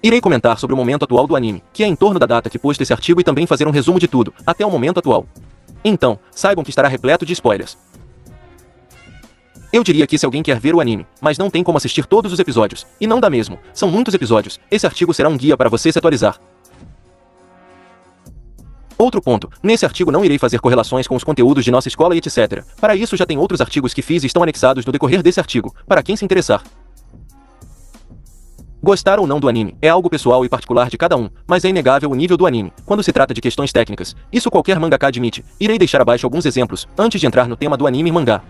Irei comentar sobre o momento atual do anime, que é em torno da data que posto esse artigo e também fazer um resumo de tudo, até o momento atual. Então, saibam que estará repleto de spoilers. Eu diria que se alguém quer ver o anime, mas não tem como assistir todos os episódios, e não dá mesmo, são muitos episódios, esse artigo será um guia para você se atualizar. Outro ponto, nesse artigo não irei fazer correlações com os conteúdos de nossa escola e etc. Para isso já tem outros artigos que fiz e estão anexados no decorrer desse artigo, para quem se interessar. Gostar ou não do anime é algo pessoal e particular de cada um, mas é inegável o nível do anime, quando se trata de questões técnicas. Isso qualquer mangaka admite. Irei deixar abaixo alguns exemplos, antes de entrar no tema do anime e mangá.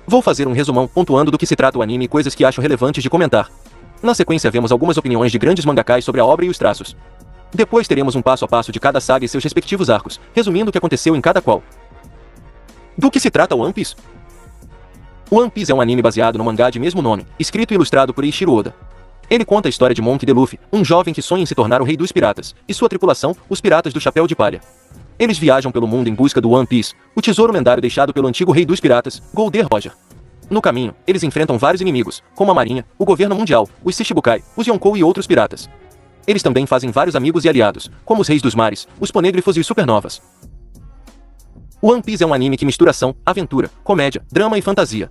Vou fazer um resumão, pontuando do que se trata o anime e coisas que acho relevantes de comentar. Na sequência vemos algumas opiniões de grandes mangakas sobre a obra e os traços. Depois teremos um passo a passo de cada saga e seus respectivos arcos, resumindo o que aconteceu em cada qual. Do que se trata One Piece? One Piece é um anime baseado no mangá de mesmo nome, escrito e ilustrado por Eiichiro Oda. Ele conta a história de Monkey D. Luffy, um jovem que sonha em se tornar o rei dos piratas, e sua tripulação, os Piratas do Chapéu de Palha. Eles viajam pelo mundo em busca do One Piece, o tesouro lendário deixado pelo antigo rei dos piratas, Golden Roger. No caminho, eles enfrentam vários inimigos, como a marinha, o governo mundial, os Shichibukai, os Yonkou e outros piratas. Eles também fazem vários amigos e aliados, como os reis dos mares, os ponêgrifos e os supernovas. One Piece é um anime que mistura ação, aventura, comédia, drama e fantasia.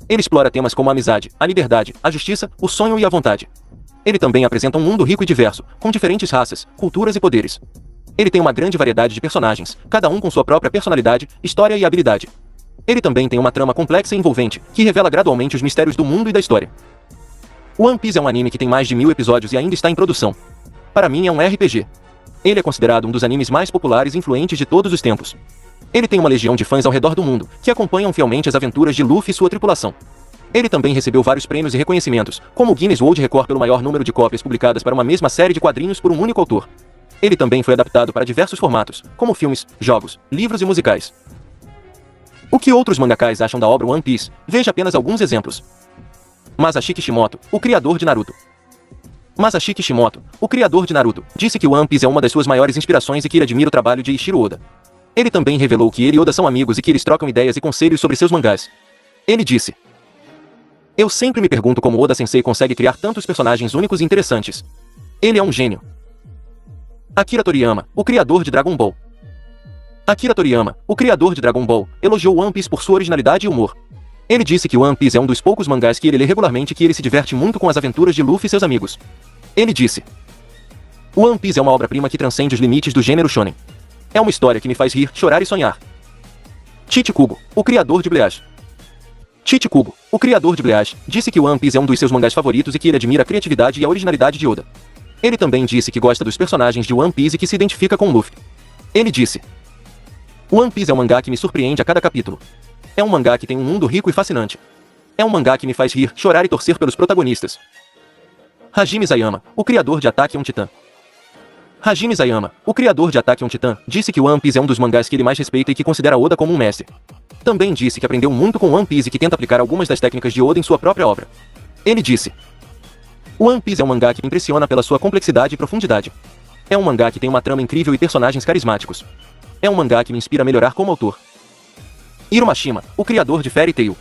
Ele explora temas como a amizade, a liberdade, a justiça, o sonho e a vontade. Ele também apresenta um mundo rico e diverso, com diferentes raças, culturas e poderes. Ele tem uma grande variedade de personagens, cada um com sua própria personalidade, história e habilidade. Ele também tem uma trama complexa e envolvente, que revela gradualmente os mistérios do mundo e da história. One Piece é um anime que tem mais de 1000 episódios e ainda está em produção. Para mim é um RPG. Ele é considerado um dos animes mais populares e influentes de todos os tempos. Ele tem uma legião de fãs ao redor do mundo, que acompanham fielmente as aventuras de Luffy e sua tripulação. Ele também recebeu vários prêmios e reconhecimentos, como o Guinness World Record pelo maior número de cópias publicadas para uma mesma série de quadrinhos por um único autor. Ele também foi adaptado para diversos formatos, como filmes, jogos, livros e musicais. O que outros mangakas acham da obra One Piece? Veja apenas alguns exemplos. Masashi Kishimoto, o criador de Naruto. Masashi Kishimoto, o criador de Naruto, disse que One Piece é uma das suas maiores inspirações e que ele admira o trabalho de Eiichiro Oda. Ele também revelou que ele e Oda são amigos e que eles trocam ideias e conselhos sobre seus mangás. Ele disse: "Eu sempre me pergunto como Oda-sensei consegue criar tantos personagens únicos e interessantes. Ele é um gênio." Akira Toriyama, o criador de Dragon Ball. Akira Toriyama, o criador de Dragon Ball, elogiou One Piece por sua originalidade e humor. Ele disse que One Piece é um dos poucos mangás que ele lê regularmente e que ele se diverte muito com as aventuras de Luffy e seus amigos. Ele disse: "One Piece é uma obra-prima que transcende os limites do gênero shonen. É uma história que me faz rir, chorar e sonhar." Tite Kubo, o criador de Bleach. Tite Kubo, o criador de Bleach, disse que One Piece é um dos seus mangás favoritos e que ele admira a criatividade e a originalidade de Oda. Ele também disse que gosta dos personagens de One Piece e que se identifica com Luffy. Ele disse: "One Piece é um mangá que me surpreende a cada capítulo. É um mangá que tem um mundo rico e fascinante. É um mangá que me faz rir, chorar e torcer pelos protagonistas." Hajime Isayama, o criador de Attack on Titan. Hajime Isayama, o criador de Attack on Titan, disse que One Piece é um dos mangás que ele mais respeita e que considera Oda como um mestre. Também disse que aprendeu muito com One Piece e que tenta aplicar algumas das técnicas de Oda em sua própria obra. Ele disse: "One Piece é um mangá que me impressiona pela sua complexidade e profundidade. É um mangá que tem uma trama incrível e personagens carismáticos. É um mangá que me inspira a melhorar como autor." Hiro Mashima, o criador de Fairy Tail.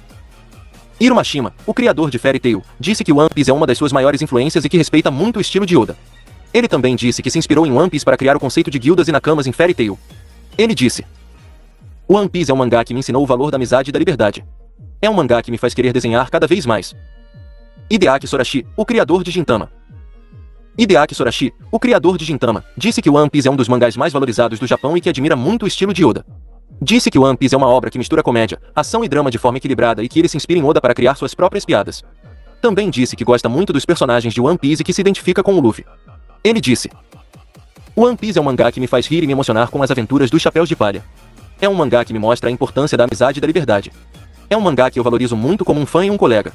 Hiro Mashima, o criador de Fairy Tail, disse que One Piece é uma das suas maiores influências e que respeita muito o estilo de Oda. Ele também disse que se inspirou em One Piece para criar o conceito de guildas e nakamas em Fairy Tail. Ele disse: "One Piece é um mangá que me ensinou o valor da amizade e da liberdade. É um mangá que me faz querer desenhar cada vez mais." Hideaki Sorashi, o criador de Gintama. Hideaki Sorashi, o criador de Gintama, disse que One Piece é um dos mangás mais valorizados do Japão e que admira muito o estilo de Oda. Disse que One Piece é uma obra que mistura comédia, ação e drama de forma equilibrada e que ele se inspira em Oda para criar suas próprias piadas. Também disse que gosta muito dos personagens de One Piece e que se identifica com o Luffy. Ele disse: "One Piece é um mangá que me faz rir e me emocionar com as aventuras dos Chapéus de Palha. É um mangá que me mostra a importância da amizade e da liberdade. É um mangá que eu valorizo muito como um fã e um colega."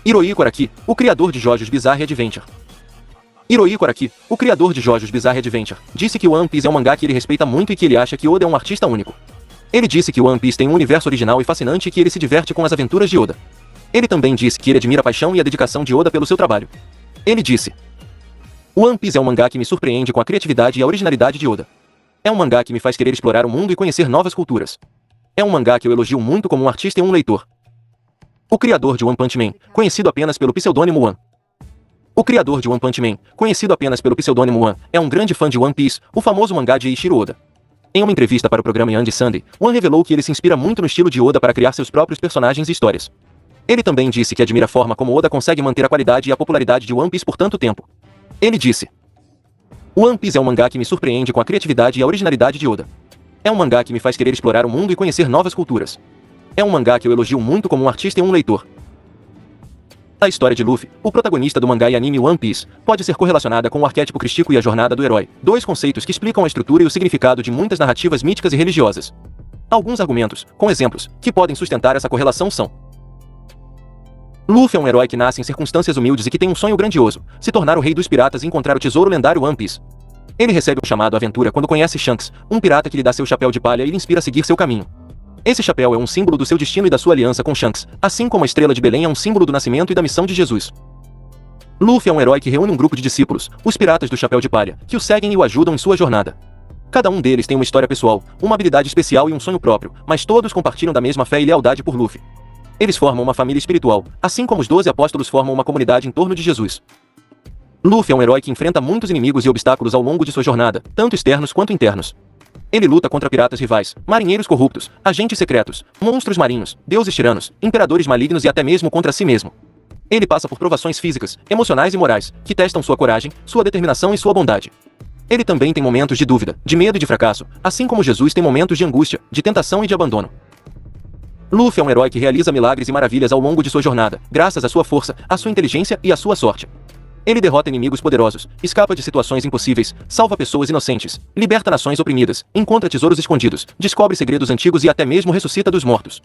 Hirohiko Araki, o criador de JoJo's Bizarre Adventure. Hirohiko Araki, o criador de JoJo's Bizarre Adventure, disse que One Piece é um mangá que ele respeita muito e que ele acha que Oda é um artista único. Ele disse que One Piece tem um universo original e fascinante e que ele se diverte com as aventuras de Oda. Ele também disse que ele admira a paixão e a dedicação de Oda pelo seu trabalho. Ele disse: "One Piece é um mangá que me surpreende com a criatividade e a originalidade de Oda. É um mangá que me faz querer explorar o mundo e conhecer novas culturas. É um mangá que eu elogio muito como um artista e um leitor." O criador de One Punch Man, conhecido apenas pelo pseudônimo One. O criador de One Punch Man, conhecido apenas pelo pseudônimo One, é um grande fã de One Piece, o famoso mangá de Eiichiro Oda. Em uma entrevista para o programa Yandy Sunday, One revelou que ele se inspira muito no estilo de Oda para criar seus próprios personagens e histórias. Ele também disse que admira a forma como Oda consegue manter a qualidade e a popularidade de One Piece por tanto tempo. Ele disse: One Piece é um mangá que me surpreende com a criatividade e a originalidade de Oda. É um mangá que me faz querer explorar o mundo e conhecer novas culturas. É um mangá que eu elogio muito como um artista e um leitor. A história de Luffy, o protagonista do mangá e anime One Piece, pode ser correlacionada com o arquétipo crístico e a jornada do herói, dois conceitos que explicam a estrutura e o significado de muitas narrativas míticas e religiosas. Alguns argumentos, com exemplos, que podem sustentar essa correlação são: Luffy é um herói que nasce em circunstâncias humildes e que tem um sonho grandioso, se tornar o rei dos piratas e encontrar o tesouro lendário One Piece. Ele recebe um chamado à aventura quando conhece Shanks, um pirata que lhe dá seu chapéu de palha e lhe inspira a seguir seu caminho. Esse chapéu é um símbolo do seu destino e da sua aliança com Shanks, assim como a estrela de Belém é um símbolo do nascimento e da missão de Jesus. Luffy é um herói que reúne um grupo de discípulos, os Piratas do Chapéu de Palha, que o seguem e o ajudam em sua jornada. Cada um deles tem uma história pessoal, uma habilidade especial e um sonho próprio, mas todos compartilham da mesma fé e lealdade por Luffy. Eles formam uma família espiritual, assim como os 12 apóstolos formam uma comunidade em torno de Jesus. Luffy é um herói que enfrenta muitos inimigos e obstáculos ao longo de sua jornada, tanto externos quanto internos. Ele luta contra piratas rivais, marinheiros corruptos, agentes secretos, monstros marinhos, deuses tiranos, imperadores malignos e até mesmo contra si mesmo. Ele passa por provações físicas, emocionais e morais, que testam sua coragem, sua determinação e sua bondade. Ele também tem momentos de dúvida, de medo e de fracasso, assim como Jesus tem momentos de angústia, de tentação e de abandono. Luffy é um herói que realiza milagres e maravilhas ao longo de sua jornada, graças à sua força, à sua inteligência e à sua sorte. Ele derrota inimigos poderosos, escapa de situações impossíveis, salva pessoas inocentes, liberta nações oprimidas, encontra tesouros escondidos, descobre segredos antigos e até mesmo ressuscita dos mortos.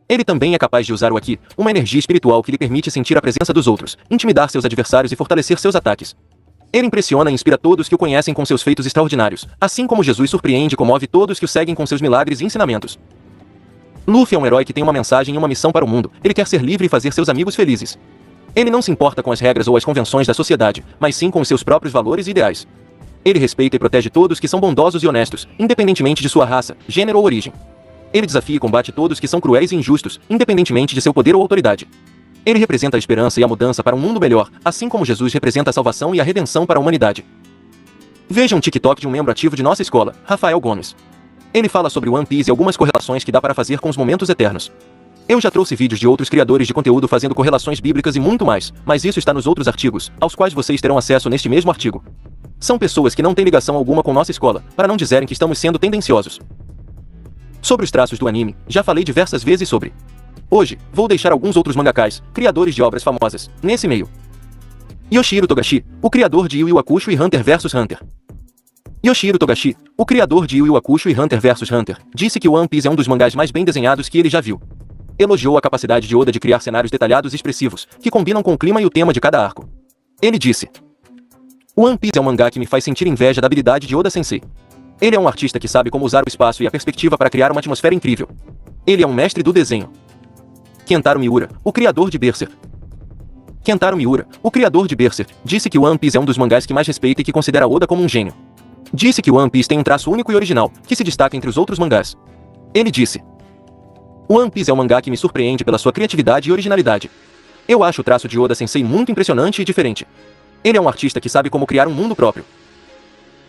Ele também é capaz de usar o Haki, uma energia espiritual que lhe permite sentir a presença dos outros, intimidar seus adversários e fortalecer seus ataques. Ele impressiona e inspira todos que o conhecem com seus feitos extraordinários, assim como Jesus surpreende e comove todos que o seguem com seus milagres e ensinamentos. Luffy é um herói que tem uma mensagem e uma missão para o mundo, ele quer ser livre e fazer seus amigos felizes. Ele não se importa com as regras ou as convenções da sociedade, mas sim com os seus próprios valores e ideais. Ele respeita e protege todos que são bondosos e honestos, independentemente de sua raça, gênero ou origem. Ele desafia e combate todos que são cruéis e injustos, independentemente de seu poder ou autoridade. Ele representa a esperança e a mudança para um mundo melhor, assim como Jesus representa a salvação e a redenção para a humanidade. Veja um TikTok de um membro ativo de nossa escola, Rafael Gomes. Ele fala sobre One Piece e algumas correlações que dá para fazer com os momentos eternos. Eu já trouxe vídeos de outros criadores de conteúdo fazendo correlações bíblicas e muito mais, mas isso está nos outros artigos, aos quais vocês terão acesso neste mesmo artigo. São pessoas que não têm ligação alguma com nossa escola, para não dizerem que estamos sendo tendenciosos. Sobre os traços do anime, já falei diversas vezes sobre. Hoje, vou deixar alguns outros mangakás, criadores de obras famosas, nesse meio. Yoshihiro Togashi, o criador de Yu Yu Hakusho e Hunter vs Hunter. Yoshihiro Togashi, o criador de Yu Yu Hakusho e Hunter vs Hunter, disse que One Piece é um dos mangás mais bem desenhados que ele já viu. Elogiou a capacidade de Oda de criar cenários detalhados e expressivos, que combinam com o clima e o tema de cada arco. Ele disse: One Piece é um mangá que me faz sentir inveja da habilidade de Oda Sensei. Ele é um artista que sabe como usar o espaço e a perspectiva para criar uma atmosfera incrível. Ele é um mestre do desenho. Kentaro Miura, o criador de Berserk. Kentaro Miura, o criador de Berserk, disse que One Piece é um dos mangás que mais respeita e que considera Oda como um gênio. Disse que One Piece tem um traço único e original, que se destaca entre os outros mangás. Ele disse: One Piece é um mangá que me surpreende pela sua criatividade e originalidade. Eu acho o traço de Oda Sensei muito impressionante e diferente. Ele é um artista que sabe como criar um mundo próprio.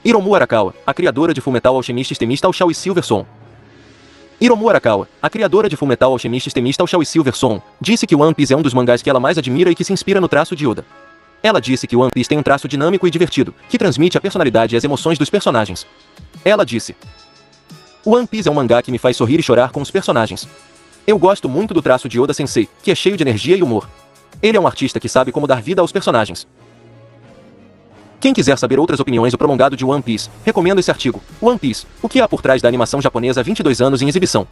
Hiromu Arakawa, a criadora de Fullmetal Alchemist Extremista Alchao e Silver Son. Hiromu Arakawa, a criadora de Fullmetal Alchemist Extremista Alchao e Silver Son, disse que One Piece é um dos mangás que ela mais admira e que se inspira no traço de Oda. Ela disse que One Piece tem um traço dinâmico e divertido, que transmite a personalidade e as emoções dos personagens. Ela disse: One Piece é um mangá que me faz sorrir e chorar com os personagens. Eu gosto muito do traço de Oda Sensei, que é cheio de energia e humor. Ele é um artista que sabe como dar vida aos personagens. Quem quiser saber outras opiniões do prolongado de One Piece, recomendo esse artigo, One Piece, o que há por trás da animação japonesa há 22 anos em exibição.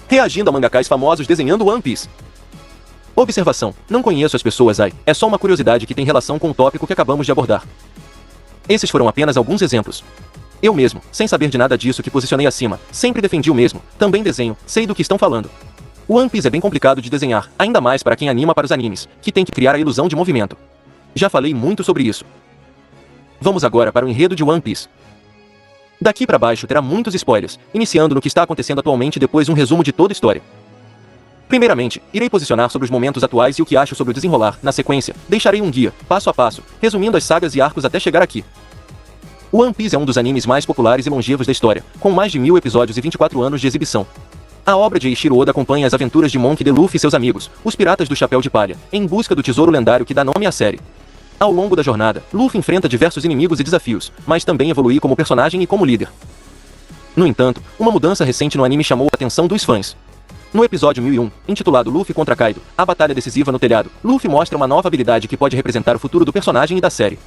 Reagindo a mangakás famosos desenhando One Piece. Observação: não conheço as pessoas ai, é só uma curiosidade que tem relação com o tópico que acabamos de abordar. Esses foram apenas alguns exemplos. Eu mesmo, sem saber de nada disso que posicionei acima, sempre defendi o mesmo, também desenho, sei do que estão falando. One Piece é bem complicado de desenhar, ainda mais para quem anima para os animes, que tem que criar a ilusão de movimento. Já falei muito sobre isso. Vamos agora para o enredo de One Piece. Daqui para baixo terá muitos spoilers, iniciando no que está acontecendo atualmente e depois um resumo de toda a história. Primeiramente, irei posicionar sobre os momentos atuais e o que acho sobre o desenrolar. Na sequência, deixarei um guia, passo a passo, resumindo as sagas e arcos até chegar aqui. O One Piece é um dos animes mais populares e longevos da história, com mais de 1000 episódios e 24 anos de exibição. A obra de Eiichiro Oda acompanha as aventuras de Monkey D. Luffy e seus amigos, os Piratas do Chapéu de Palha, em busca do tesouro lendário que dá nome à série. Ao longo da jornada, Luffy enfrenta diversos inimigos e desafios, mas também evolui como personagem e como líder. No entanto, uma mudança recente no anime chamou a atenção dos fãs. No episódio 1001, intitulado Luffy contra Kaido, a batalha decisiva no telhado, Luffy mostra uma nova habilidade que pode representar o futuro do personagem e da série.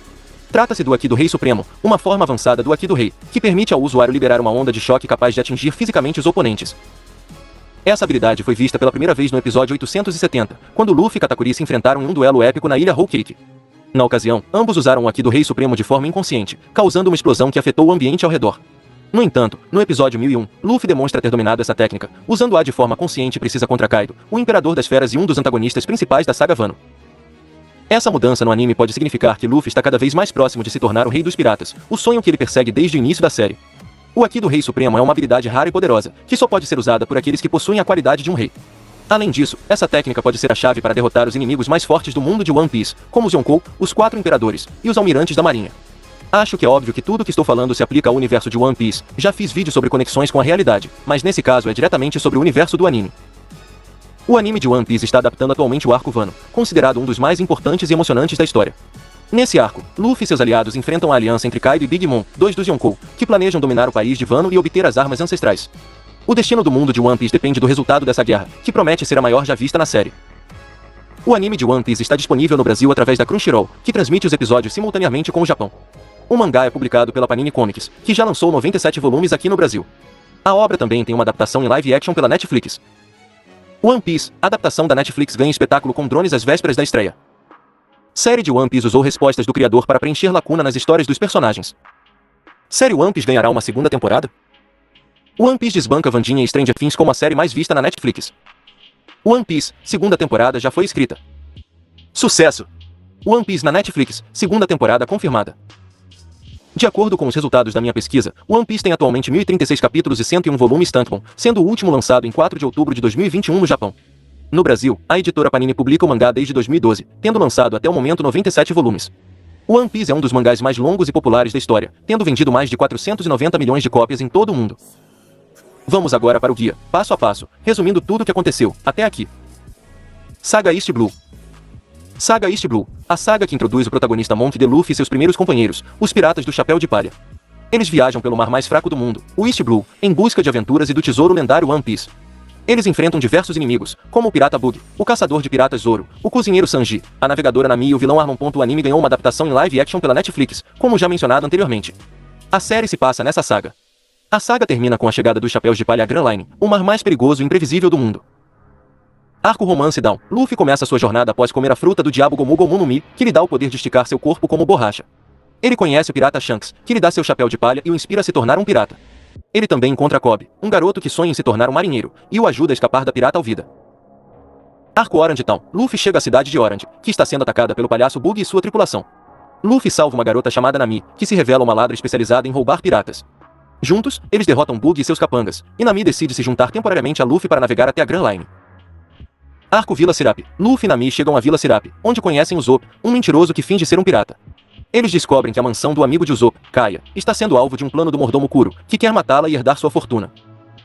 Trata-se do Haki do Rei Supremo, uma forma avançada do Haki do Rei, que permite ao usuário liberar uma onda de choque capaz de atingir fisicamente os oponentes. Essa habilidade foi vista pela primeira vez no episódio 870, quando Luffy e Katakuri se enfrentaram em um duelo épico na ilha Whole Cake. Na ocasião, ambos usaram o Haki do Rei Supremo de forma inconsciente, causando uma explosão que afetou o ambiente ao redor. No entanto, no episódio 1001, Luffy demonstra ter dominado essa técnica, usando-a de forma consciente e precisa contra Kaido, o Imperador das Feras e um dos antagonistas principais da saga Wano. Essa mudança no anime pode significar que Luffy está cada vez mais próximo de se tornar o Rei dos Piratas, o sonho que ele persegue desde o início da série. O Haki do Rei Supremo é uma habilidade rara e poderosa, que só pode ser usada por aqueles que possuem a qualidade de um rei. Além disso, essa técnica pode ser a chave para derrotar os inimigos mais fortes do mundo de One Piece, como os Yonkou, os 4 Imperadores, e os Almirantes da Marinha. Acho que é óbvio que tudo que estou falando se aplica ao universo de One Piece, já fiz vídeo sobre conexões com a realidade, mas nesse caso é diretamente sobre o universo do anime. O anime de One Piece está adaptando atualmente o arco Wano, considerado um dos mais importantes e emocionantes da história. Nesse arco, Luffy e seus aliados enfrentam a aliança entre Kaido e Big Mom, dois dos Yonkou, que planejam dominar o país de Wano e obter as armas ancestrais. O destino do mundo de One Piece depende do resultado dessa guerra, que promete ser a maior já vista na série. O anime de One Piece está disponível no Brasil através da Crunchyroll, que transmite os episódios simultaneamente com o Japão. O mangá é publicado pela Panini Comics, que já lançou 97 volumes aqui no Brasil. A obra também tem uma adaptação em live action pela Netflix. One Piece, a adaptação da Netflix ganha espetáculo com drones às vésperas da estreia. Série de One Piece usou respostas do criador para preencher lacuna nas histórias dos personagens. Série One Piece ganhará uma segunda temporada? One Piece desbanca Vandinha e Stranger Things como a série mais vista na Netflix. One Piece, segunda temporada já foi escrita. Sucesso! One Piece na Netflix, segunda temporada confirmada. De acordo com os resultados da minha pesquisa, One Piece tem atualmente 1036 capítulos e 101 volumes tankobon, sendo o último lançado em 4 de outubro de 2021 no Japão. No Brasil, a editora Panini publica o mangá desde 2012, tendo lançado até o momento 97 volumes. One Piece é um dos mangás mais longos e populares da história, tendo vendido mais de 490 milhões de cópias em todo o mundo. Vamos agora para o guia, passo a passo, resumindo tudo o que aconteceu, até aqui. Saga East Blue. Saga East Blue, a saga que introduz o protagonista Monkey D. Luffy e seus primeiros companheiros, os Piratas do Chapéu de Palha. Eles viajam pelo mar mais fraco do mundo, o East Blue, em busca de aventuras e do tesouro lendário One Piece. Eles enfrentam diversos inimigos, como o Pirata Bug, o Caçador de Piratas Zoro, o Cozinheiro Sanji, a Navegadora Nami e o vilão Arlong. O anime ganhou uma adaptação em live action pela Netflix, como já mencionado anteriormente. A série se passa nessa saga. A saga termina com a chegada dos Chapéus de Palha a Grand Line, o mar mais perigoso e imprevisível do mundo. Arco Romance Down. Luffy começa sua jornada após comer a fruta do diabo Gomu Gomu no Mi, que lhe dá o poder de esticar seu corpo como borracha. Ele conhece o pirata Shanks, que lhe dá seu chapéu de palha e o inspira a se tornar um pirata. Ele também encontra Kobe, um garoto que sonha em se tornar um marinheiro, e o ajuda a escapar da pirata Alvida. Arco Orange Town. Luffy chega à cidade de Orange, que está sendo atacada pelo palhaço Bug e sua tripulação. Luffy salva uma garota chamada Nami, que se revela uma ladra especializada em roubar piratas. Juntos, eles derrotam Bug e seus capangas, e Nami decide se juntar temporariamente a Luffy para navegar até a Grand Line. Arco Vila Sirap. Luffy e Nami chegam à Vila Sirap, onde conhecem Usopp, um mentiroso que finge ser um pirata. Eles descobrem que a mansão do amigo de Usopp, Kaya, está sendo alvo de um plano do mordomo Kuro, que quer matá-la e herdar sua fortuna.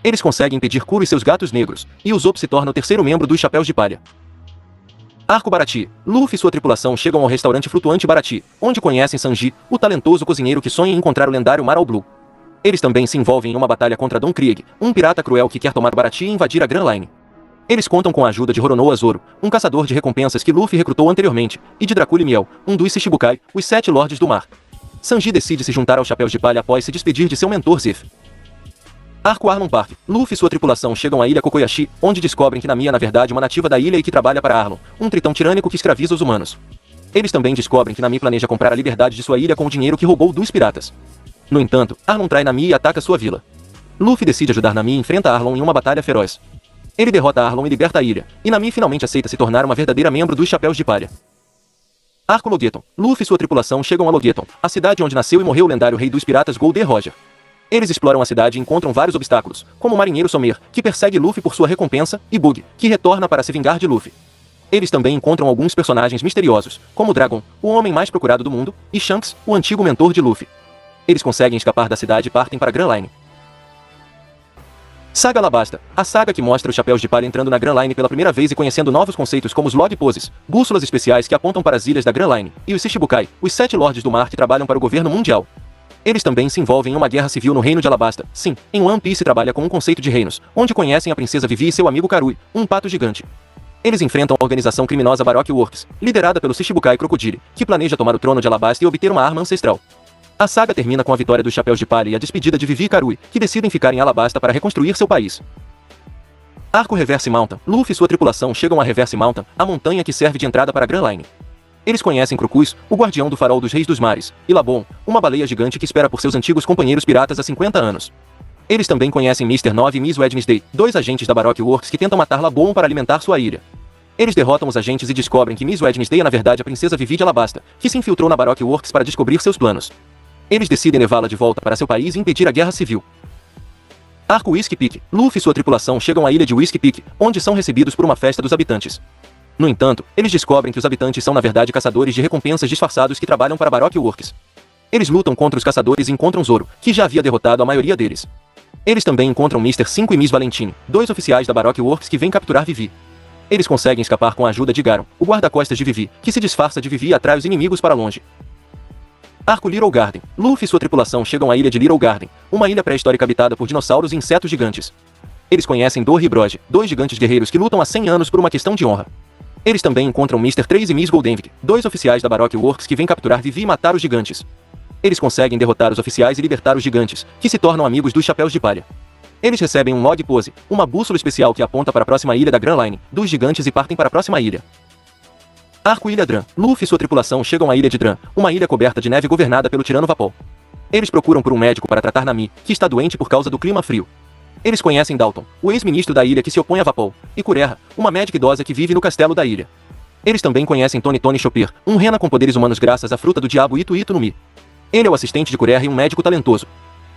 Eles conseguem impedir Kuro e seus gatos negros, e Usopp se torna o terceiro membro dos Chapéus de Palha. Arco Barati. Luffy e sua tripulação chegam ao restaurante flutuante Barati, onde conhecem Sanji, o talentoso cozinheiro que sonha em encontrar o lendário Mar All Blue. Eles também se envolvem em uma batalha contra Don Krieg, um pirata cruel que quer tomar Barati e invadir a Grand Line. Eles contam com a ajuda de Roronoa Zoro, um caçador de recompensas que Luffy recrutou anteriormente, e de Dracula e Miel, um dos Shichibukai, os 7 Lordes do Mar. Sanji decide se juntar aos Chapéus de Palha após se despedir de seu mentor Zif. Arco Arlong Park. Luffy e sua tripulação chegam à ilha Kokoyashi, onde descobrem que Nami é na verdade uma nativa da ilha e que trabalha para Arlong, um tritão tirânico que escraviza os humanos. Eles também descobrem que Nami planeja comprar a liberdade de sua ilha com o dinheiro que roubou dos piratas. No entanto, Arlong trai Nami e ataca sua vila. Luffy decide ajudar Nami e enfrenta Arlong em uma batalha feroz. Ele derrota Arlong e liberta a ilha, e Nami finalmente aceita se tornar uma verdadeira membro dos Chapéus de Palha. Arco Logeton. Luffy e sua tripulação chegam a Logeton, a cidade onde nasceu e morreu o lendário rei dos piratas Gold Roger. Eles exploram a cidade e encontram vários obstáculos, como o marinheiro Somer, que persegue Luffy por sua recompensa, e Bug, que retorna para se vingar de Luffy. Eles também encontram alguns personagens misteriosos, como Dragon, o homem mais procurado do mundo, e Shanks, o antigo mentor de Luffy. Eles conseguem escapar da cidade e partem para Grand Line. Saga Alabasta, a saga que mostra os Chapéus de Palha entrando na Grand Line pela primeira vez e conhecendo novos conceitos como os Log Poses, bússolas especiais que apontam para as ilhas da Grand Line, e os Shichibukai, os 7 Lordes do Mar que trabalham para o governo mundial. Eles também se envolvem em uma guerra civil no reino de Alabasta. Sim, em One Piece trabalha com um conceito de reinos, onde conhecem a princesa Vivi e seu amigo Karui, um pato gigante. Eles enfrentam a organização criminosa Baroque Works, liderada pelo Shichibukai Crocodile, que planeja tomar o trono de Alabasta e obter uma arma ancestral. A saga termina com a vitória dos Chapéus de Palha e a despedida de Vivi e Karui, que decidem ficar em Alabasta para reconstruir seu país. Arco Reverse Mountain. Luffy e sua tripulação chegam a Reverse Mountain, a montanha que serve de entrada para a Grand Line. Eles conhecem Crocus, o guardião do farol dos Reis dos Mares, e Labon, uma baleia gigante que espera por seus antigos companheiros piratas há 50 anos. Eles também conhecem Mr. 9 e Miss Wednesday, 2 agentes da Baroque Works que tentam matar Labon para alimentar sua ilha. Eles derrotam os agentes e descobrem que Miss Wednesday é na verdade a princesa Vivi de Alabasta, que se infiltrou na Baroque Works para descobrir seus planos. Eles decidem levá-la de volta para seu país e impedir a guerra civil. Arco Whiskey Peak. Luffy e sua tripulação chegam à ilha de Whiskey Peak, onde são recebidos por uma festa dos habitantes. No entanto, eles descobrem que os habitantes são na verdade caçadores de recompensas disfarçados que trabalham para Baroque Works. Eles lutam contra os caçadores e encontram Zoro, que já havia derrotado a maioria deles. Eles também encontram Mr. 5 e Miss Valentine, 2 oficiais da Baroque Works que vêm capturar Vivi. Eles conseguem escapar com a ajuda de Garon, o guarda-costas de Vivi, que se disfarça de Vivi e atrai os inimigos para longe. Arco Little Garden. Luffy e sua tripulação chegam à ilha de Little Garden, uma ilha pré-histórica habitada por dinossauros e insetos gigantes. Eles conhecem Dor e Brode, 2 gigantes guerreiros que lutam há 100 anos por uma questão de honra. Eles também encontram Mr. 3 e Miss Goldenvik, 2 oficiais da Baroque Works que vêm capturar Vivi e matar os gigantes. Eles conseguem derrotar os oficiais e libertar os gigantes, que se tornam amigos dos Chapéus de Palha. Eles recebem um Log Pose, uma bússola especial que aponta para a próxima ilha da Grand Line, dos gigantes e partem para a próxima ilha. Arco Ilha Dran. Luffy e sua tripulação chegam à ilha de Dran, uma ilha coberta de neve governada pelo tirano Vapol. Eles procuram por um médico para tratar Nami, que está doente por causa do clima frio. Eles conhecem Dalton, o ex-ministro da ilha que se opõe a Vapol, e Kureha, uma médica idosa que vive no castelo da ilha. Eles também conhecem Tony Chopper, um rena com poderes humanos graças à fruta do diabo Itu Itu no Mi. Ele é o assistente de Kureha e um médico talentoso.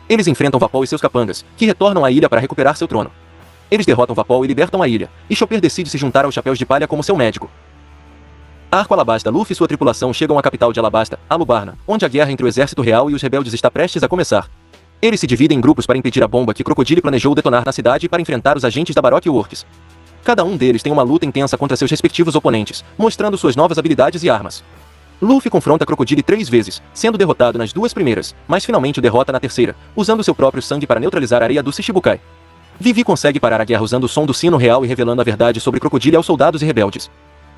Eles enfrentam Vapol e seus capangas, que retornam à ilha para recuperar seu trono. Eles derrotam Vapol e libertam a ilha, e Chopper decide se juntar aos Chapéus de Palha como seu médico. Arco Alabasta. Luffy e sua tripulação chegam à capital de Alabasta, Alubarna, onde a guerra entre o exército real e os rebeldes está prestes a começar. Eles se dividem em grupos para impedir a bomba que Crocodile planejou detonar na cidade e para enfrentar os agentes da Baroque Works. Cada um deles tem uma luta intensa contra seus respectivos oponentes, mostrando suas novas habilidades e armas. Luffy confronta Crocodile 3 vezes, sendo derrotado nas 2 primeiras, mas finalmente o derrota na terceira, usando seu próprio sangue para neutralizar a areia do Shichibukai. Vivi consegue parar a guerra usando o som do sino real e revelando a verdade sobre Crocodile aos soldados e rebeldes.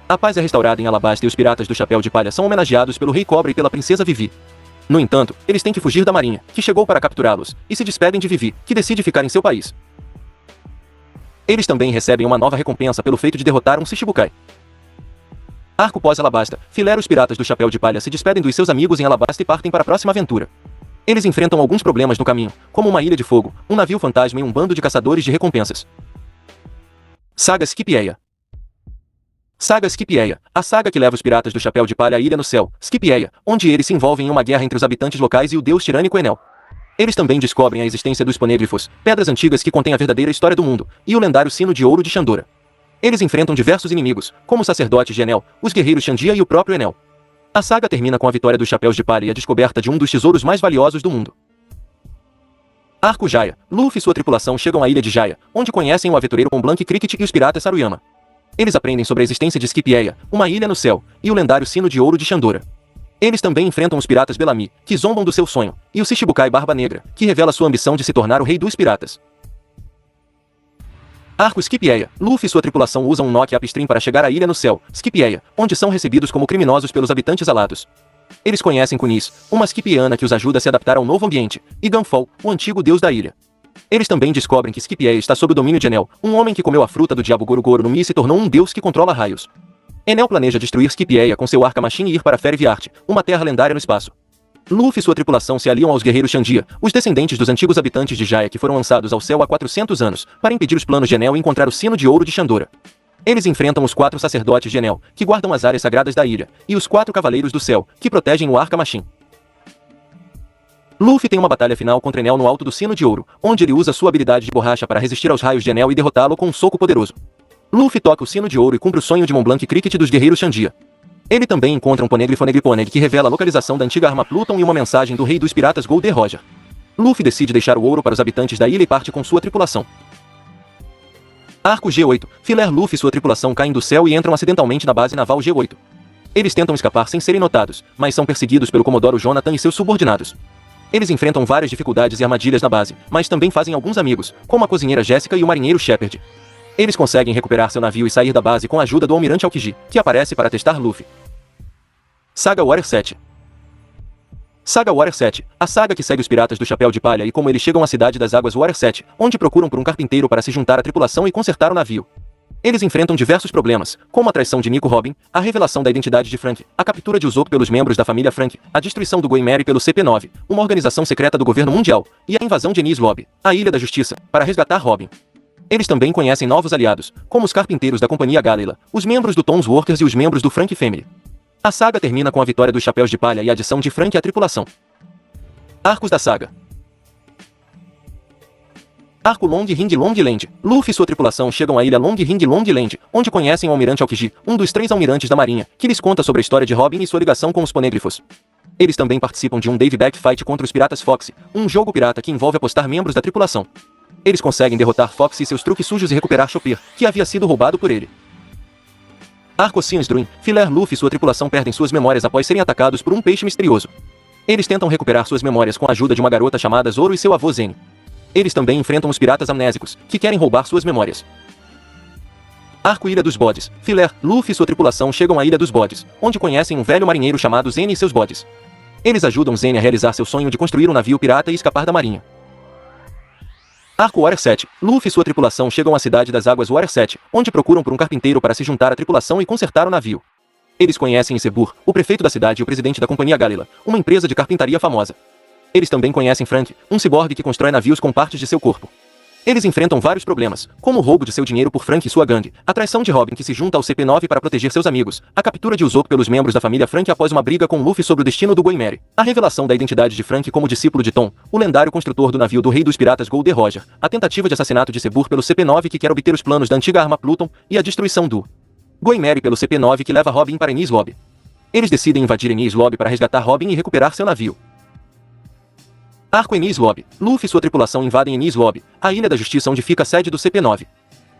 A paz é restaurada em Alabasta e os piratas do Chapéu de Palha são homenageados pelo Rei Cobra e pela Princesa Vivi. No entanto, eles têm que fugir da marinha, que chegou para capturá-los, e se despedem de Vivi, que decide ficar em seu país. Eles também recebem uma nova recompensa pelo feito de derrotar um Shichibukai. Arco pós-Alabasta. Filera. Os piratas do Chapéu de Palha se despedem dos seus amigos em Alabasta e partem para a próxima aventura. Eles enfrentam alguns problemas no caminho, como uma ilha de fogo, um navio fantasma e um bando de caçadores de recompensas. Saga Skipjaea. Saga Skipjaea, a saga que leva os piratas do Chapéu de Palha à Ilha no Céu, Skipjaea, onde eles se envolvem em uma guerra entre os habitantes locais e o deus tirânico Enel. Eles também descobrem a existência dos Poneglyphos, pedras antigas que contêm a verdadeira história do mundo, e o lendário sino de ouro de Xandora. Eles enfrentam diversos inimigos, como os sacerdotes de Enel, os guerreiros Xandia e o próprio Enel. A saga termina com a vitória dos Chapéus de Palha e a descoberta de um dos tesouros mais valiosos do mundo. Arco Jaya. Luffy e sua tripulação chegam à ilha de Jaya, onde conhecem o aventureiro Montblanc Cricket e os piratas Saruyama. Eles aprendem sobre a existência de Skipjaea, uma ilha no céu, e o lendário sino de ouro de Xandora. Eles também enfrentam os piratas Bellamy, que zombam do seu sonho, e o Shichibukai Barba Negra, que revela sua ambição de se tornar o rei dos piratas. Arco Skipjaea. Luffy e sua tripulação usam um Nokia Upstream para chegar à ilha no céu, Skipjaea, onde são recebidos como criminosos pelos habitantes alados. Eles conhecem Kunis, uma Skipjaeana que os ajuda a se adaptar ao novo ambiente, e Gunfall, o antigo deus da ilha. Eles também descobrem que Skipjaea está sob o domínio de Enel, um homem que comeu a fruta do diabo Goro Goro no Mi e se tornou um deus que controla raios. Enel planeja destruir Skipjaea com seu Arca Machine e ir para Feriviart, uma terra lendária no espaço. Luffy e sua tripulação se aliam aos guerreiros Xandia, os descendentes dos antigos habitantes de Jaya que foram lançados ao céu há 400 anos, para impedir os planos de Enel e encontrar o sino de ouro de Xandora. Eles enfrentam os 4 sacerdotes de Enel, que guardam as áreas sagradas da ilha, e os 4 cavaleiros do céu, que protegem o Arca Machine. Luffy tem uma batalha final contra Enel no Alto do Sino de Ouro, onde ele usa sua habilidade de borracha para resistir aos raios de Enel e derrotá-lo com um soco poderoso. Luffy toca o Sino de Ouro e cumpre o sonho de Montblanc Cricket dos guerreiros Xandia. Ele também encontra um Poneglyph que revela a localização da antiga arma Pluton e uma mensagem do rei dos piratas Gold Roger. Luffy decide deixar o ouro para os habitantes da ilha e parte com sua tripulação. Arco G8. Filer Luffy e sua tripulação caem do céu e entram acidentalmente na base naval G8. Eles tentam escapar sem serem notados, mas são perseguidos pelo Comodoro Jonathan e seus subordinados. Eles enfrentam várias dificuldades e armadilhas na base, mas também fazem alguns amigos, como a cozinheira Jéssica e o marinheiro Shepard. Eles conseguem recuperar seu navio e sair da base com a ajuda do almirante Aokiji, que aparece para testar Luffy. Saga Warrior 7. Saga Warrior 7, a saga que segue os piratas do Chapéu de Palha e como eles chegam à cidade das águas Warrior 7, onde procuram por um carpinteiro para se juntar à tripulação e consertar o navio. Eles enfrentam diversos problemas, como a traição de Nico Robin, a revelação da identidade de Frank, a captura de Usopp pelos membros da família Frank, a destruição do Going Merry pelo CP9, uma organização secreta do governo mundial, e a invasão de Enies Lobby, a Ilha da Justiça, para resgatar Robin. Eles também conhecem novos aliados, como os carpinteiros da Companhia Galila, os membros do Tom's Workers e os membros do Frank Family. A saga termina com a vitória dos Chapéus de Palha e a adição de Frank à tripulação. Arcos da saga. Arco Long Ring Long Land. Luffy e sua tripulação chegam à ilha Long Ring Long Land, onde conhecem o almirante Aokiji, um dos 3 almirantes da marinha, que lhes conta sobre a história de Robin e sua ligação com os Poneglyphs. Eles também participam de um Dave Back Fight contra os piratas Fox, um jogo pirata que envolve apostar membros da tripulação. Eles conseguem derrotar Fox e seus truques sujos e recuperar Chopper, que havia sido roubado por ele. Arco Ocean's Dream. Filer Luffy e sua tripulação perdem suas memórias após serem atacados por um peixe misterioso. Eles tentam recuperar suas memórias com a ajuda de uma garota chamada Zoro e seu avô Zene. Eles também enfrentam os piratas amnésicos, que querem roubar suas memórias. Arco Ilha dos Bodes. Filer, Luffy e sua tripulação chegam à Ilha dos Bodes, onde conhecem um velho marinheiro chamado Zene e seus bodes. Eles ajudam Zene a realizar seu sonho de construir um navio pirata e escapar da marinha. Arco Warrior 7. Luffy e sua tripulação chegam à cidade das águas Warrior 7, onde procuram por um carpinteiro para se juntar à tripulação e consertar o navio. Eles conhecem Isebur, o prefeito da cidade e o presidente da Companhia Galila, uma empresa de carpintaria famosa. Eles também conhecem Frank, um ciborgue que constrói navios com partes de seu corpo. Eles enfrentam vários problemas, como o roubo de seu dinheiro por Frank e sua gangue, a traição de Robin que se junta ao CP9 para proteger seus amigos, a captura de Usopp pelos membros da família Frank após uma briga com Luffy sobre o destino do Going Merry, a revelação da identidade de Frank como discípulo de Tom, o lendário construtor do navio do rei dos piratas Gold Roger, a tentativa de assassinato de Sebur pelo CP9 que quer obter os planos da antiga arma Pluton, e a destruição do Going Merry pelo CP9 que leva Robin para Enies Lobby. Eles decidem invadir Enies Lobby para resgatar Robin e recuperar seu navio. Arco Enies Lobby. Luffy e sua tripulação invadem Enies Lobby, a Ilha da Justiça onde fica a sede do CP9.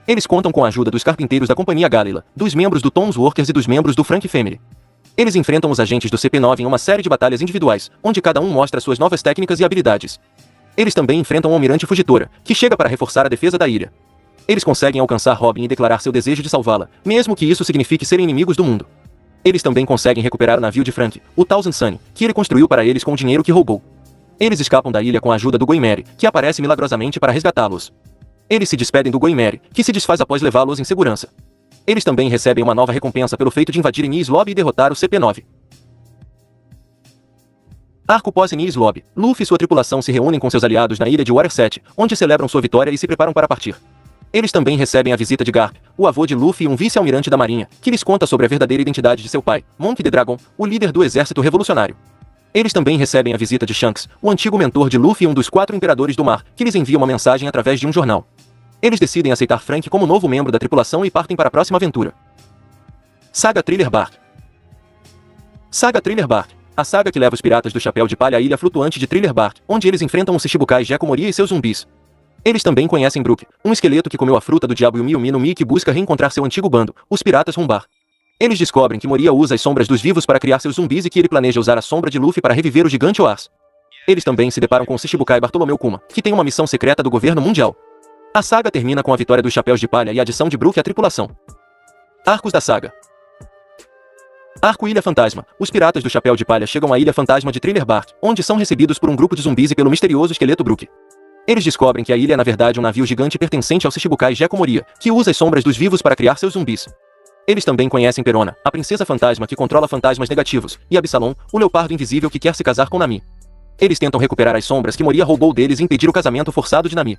Eles contam com a ajuda dos carpinteiros da Companhia Galila, dos membros do Tom's Workers e dos membros do Frank Family. Eles enfrentam os agentes do CP9 em uma série de batalhas individuais, onde cada um mostra suas novas técnicas e habilidades. Eles também enfrentam o Almirante Fugitora, que chega para reforçar a defesa da ilha. Eles conseguem alcançar Robin e declarar seu desejo de salvá-la, mesmo que isso signifique serem inimigos do mundo. Eles também conseguem recuperar o navio de Frank, o Thousand Sunny, que ele construiu para eles com o dinheiro que roubou. Eles escapam da ilha com a ajuda do Going Merry, que aparece milagrosamente para resgatá-los. Eles se despedem do Going Merry, que se desfaz após levá-los em segurança. Eles também recebem uma nova recompensa pelo feito de invadir Enies Lobby e derrotar o CP9. Arco pós Enies Lobby. Luffy e sua tripulação se reúnem com seus aliados na ilha de Warrior 7, onde celebram sua vitória e se preparam para partir. Eles também recebem a visita de Garp, o avô de Luffy e um vice-almirante da marinha, que lhes conta sobre a verdadeira identidade de seu pai, Monkey D. Dragon, o líder do exército revolucionário. Eles também recebem a visita de Shanks, o antigo mentor de Luffy e um dos 4 imperadores do mar, que lhes envia uma mensagem através de um jornal. Eles decidem aceitar Frank como novo membro da tripulação e partem para a próxima aventura. Saga Thriller Bark. Saga Thriller Bark. A saga que leva os piratas do Chapéu de Palha à ilha flutuante de Thriller Bark, onde eles enfrentam o Shichibukai Gekko Moria e seus zumbis. Eles também conhecem Brook, um esqueleto que comeu a fruta do diabo e o Miyumi no Mi que busca reencontrar seu antigo bando, os piratas Rumbar. Eles descobrem que Moria usa as sombras dos vivos para criar seus zumbis e que ele planeja usar a sombra de Luffy para reviver o gigante Oars. Eles também se deparam com o Shichibukai Bartolomeu Kuma, que tem uma missão secreta do governo mundial. A saga termina com a vitória dos Chapéus de Palha e a adição de Brook à tripulação. Arcos da saga. Arco Ilha Fantasma. Os piratas do Chapéu de Palha chegam à Ilha Fantasma de Thriller Bark, onde são recebidos por um grupo de zumbis e pelo misterioso esqueleto Brook. Eles descobrem que a ilha é na verdade um navio gigante pertencente ao Shichibukai Gekko Moria, que usa as sombras dos vivos para criar seus zumbis. Eles também conhecem Perona, a princesa fantasma que controla fantasmas negativos, e Absalom, o leopardo invisível que quer se casar com Nami. Eles tentam recuperar as sombras que Moria roubou deles e impedir o casamento forçado de Nami.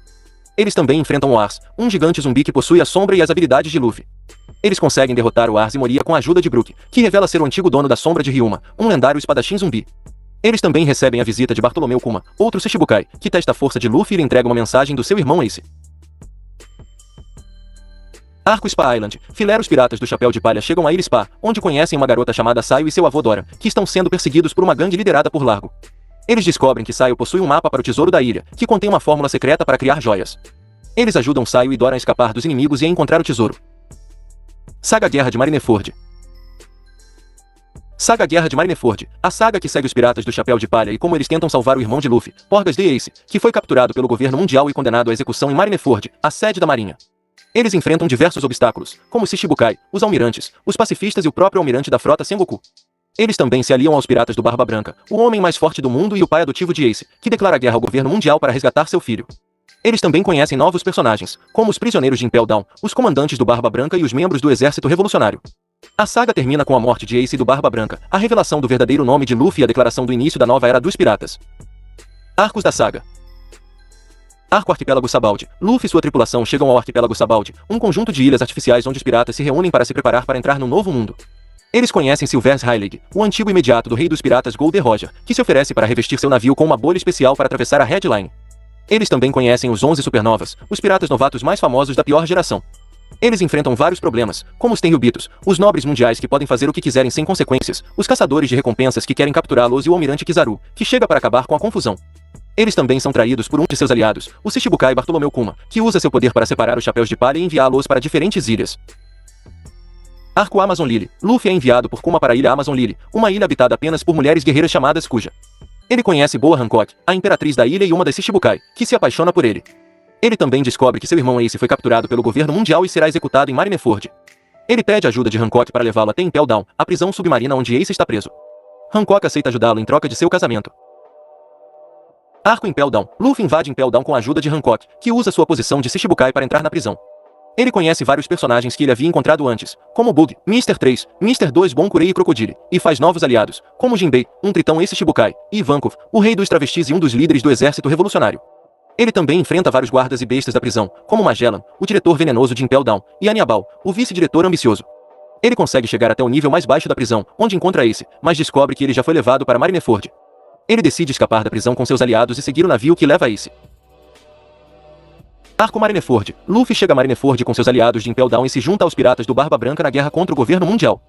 Eles também enfrentam o Ars, um gigante zumbi que possui a sombra e as habilidades de Luffy. Eles conseguem derrotar o Ars e Moria com a ajuda de Brook, que revela ser o antigo dono da sombra de Ryuma, um lendário espadachim zumbi. Eles também recebem a visita de Bartolomeu Kuma, outro Shichibukai, que testa a força de Luffy e lhe entrega uma mensagem do seu irmão Ace. Arco Spa Island. Os piratas do Chapéu de Palha chegam a Ilha Spa, onde conhecem uma garota chamada Sayo e seu avô Dora, que estão sendo perseguidos por uma gangue liderada por Largo. Eles descobrem que Sayo possui um mapa para o tesouro da ilha, que contém uma fórmula secreta para criar joias. Eles ajudam Sayo e Dora a escapar dos inimigos e a encontrar o tesouro. Saga Guerra de Marineford. Saga Guerra de Marineford. A saga que segue os piratas do Chapéu de Palha e como eles tentam salvar o irmão de Luffy, Porgas de Ace, que foi capturado pelo governo mundial e condenado à execução em Marineford, a sede da marinha. Eles enfrentam diversos obstáculos, como os Shichibukai, os almirantes, os pacifistas e o próprio almirante da frota Sengoku. Eles também se aliam aos piratas do Barba Branca, o homem mais forte do mundo e o pai adotivo de Ace, que declara guerra ao governo mundial para resgatar seu filho. Eles também conhecem novos personagens, como os prisioneiros de Impel Down, os comandantes do Barba Branca e os membros do exército revolucionário. A saga termina com a morte de Ace e do Barba Branca, a revelação do verdadeiro nome de Luffy e a declaração do início da nova era dos piratas. Arcos da saga. Arco Arquipélago Sabaldi. Luffy e sua tripulação chegam ao Arquipélago Sabaldi, um conjunto de ilhas artificiais onde os piratas se reúnem para se preparar para entrar no novo mundo. Eles conhecem Silvers Hylig, o antigo imediato do rei dos piratas Golden Roger, que se oferece para revestir seu navio com uma bolha especial para atravessar a Red Line. Eles também conhecem os 11 Supernovas, os piratas novatos mais famosos da pior geração. Eles enfrentam vários problemas, como os Tenryubitos, os nobres mundiais que podem fazer o que quiserem sem consequências, os caçadores de recompensas que querem capturá-los e o almirante Kizaru, que chega para acabar com a confusão. Eles também são traídos por um de seus aliados, o Shichibukai Bartolomeu Kuma, que usa seu poder para separar os chapéus de palha e enviá-los para diferentes ilhas. Arco Amazon Lily. Luffy é enviado por Kuma para a ilha Amazon Lily, uma ilha habitada apenas por mulheres guerreiras chamadas Kuja. Ele conhece Boa Hancock, a imperatriz da ilha e uma das Shichibukai, que se apaixona por ele. Ele também descobre que seu irmão Ace foi capturado pelo governo mundial e será executado em Marineford. Ele pede ajuda de Hancock para levá-lo até Impel Down, a prisão submarina onde Ace está preso. Hancock aceita ajudá-lo em troca de seu casamento. Arco Impel Down. Luffy invade Impel Down com a ajuda de Hancock, que usa sua posição de Shichibukai para entrar na prisão. Ele conhece vários personagens que ele havia encontrado antes, como Bug, Mr. 3, Mr. 2 Bonkurei e Crocodile, e faz novos aliados, como Jinbei, um tritão ex-Shichibukai, e Ivankov, o rei dos travestis e um dos líderes do exército revolucionário. Ele também enfrenta vários guardas e bestas da prisão, como Magellan, o diretor venenoso de Impel Down, e Aniabal, o vice-diretor ambicioso. Ele consegue chegar até o nível mais baixo da prisão, onde encontra Ace, mas descobre que ele já foi levado para Marineford. Ele decide escapar da prisão com seus aliados e seguir o navio que leva Ace. Arco Marineford. Luffy chega a Marineford com seus aliados de Impel Down e se junta aos piratas do Barba Branca na guerra contra o governo mundial.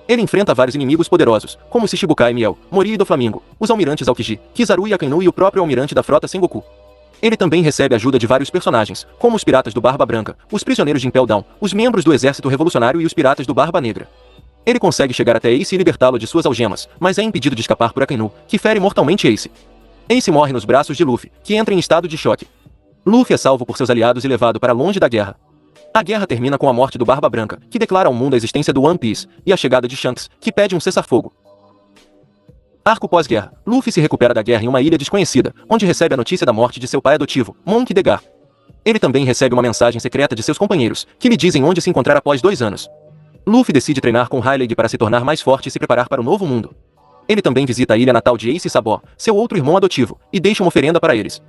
Ele enfrenta vários inimigos poderosos, como Shichibukai Miel, Mori e Doflamingo, os almirantes Aokiji, Kizaru e Akainu e o próprio almirante da frota Sengoku. Ele também recebe ajuda de vários personagens, como os piratas do Barba Branca, os prisioneiros de Impel Down, os membros do exército revolucionário e os piratas do Barba Negra. Ele consegue chegar até Ace e libertá-lo de suas algemas, mas é impedido de escapar por Akainu, que fere mortalmente Ace. Ace morre nos braços de Luffy, que entra em estado de choque. Luffy é salvo por seus aliados e levado para longe da guerra. A guerra termina com a morte do Barba Branca, que declara ao mundo a existência do One Piece, e a chegada de Shanks, que pede um cessar-fogo. Arco pós-guerra. Luffy se recupera da guerra em uma ilha desconhecida, onde recebe a notícia da morte de seu pai adotivo, Monk Degar. Ele também recebe uma mensagem secreta de seus companheiros, que lhe dizem onde se encontrar após 2 anos. Luffy decide treinar com Hylig para se tornar mais forte e se preparar para o novo mundo. Ele também visita a ilha natal de Ace e Sabor, seu outro irmão adotivo, e deixa uma oferenda para eles.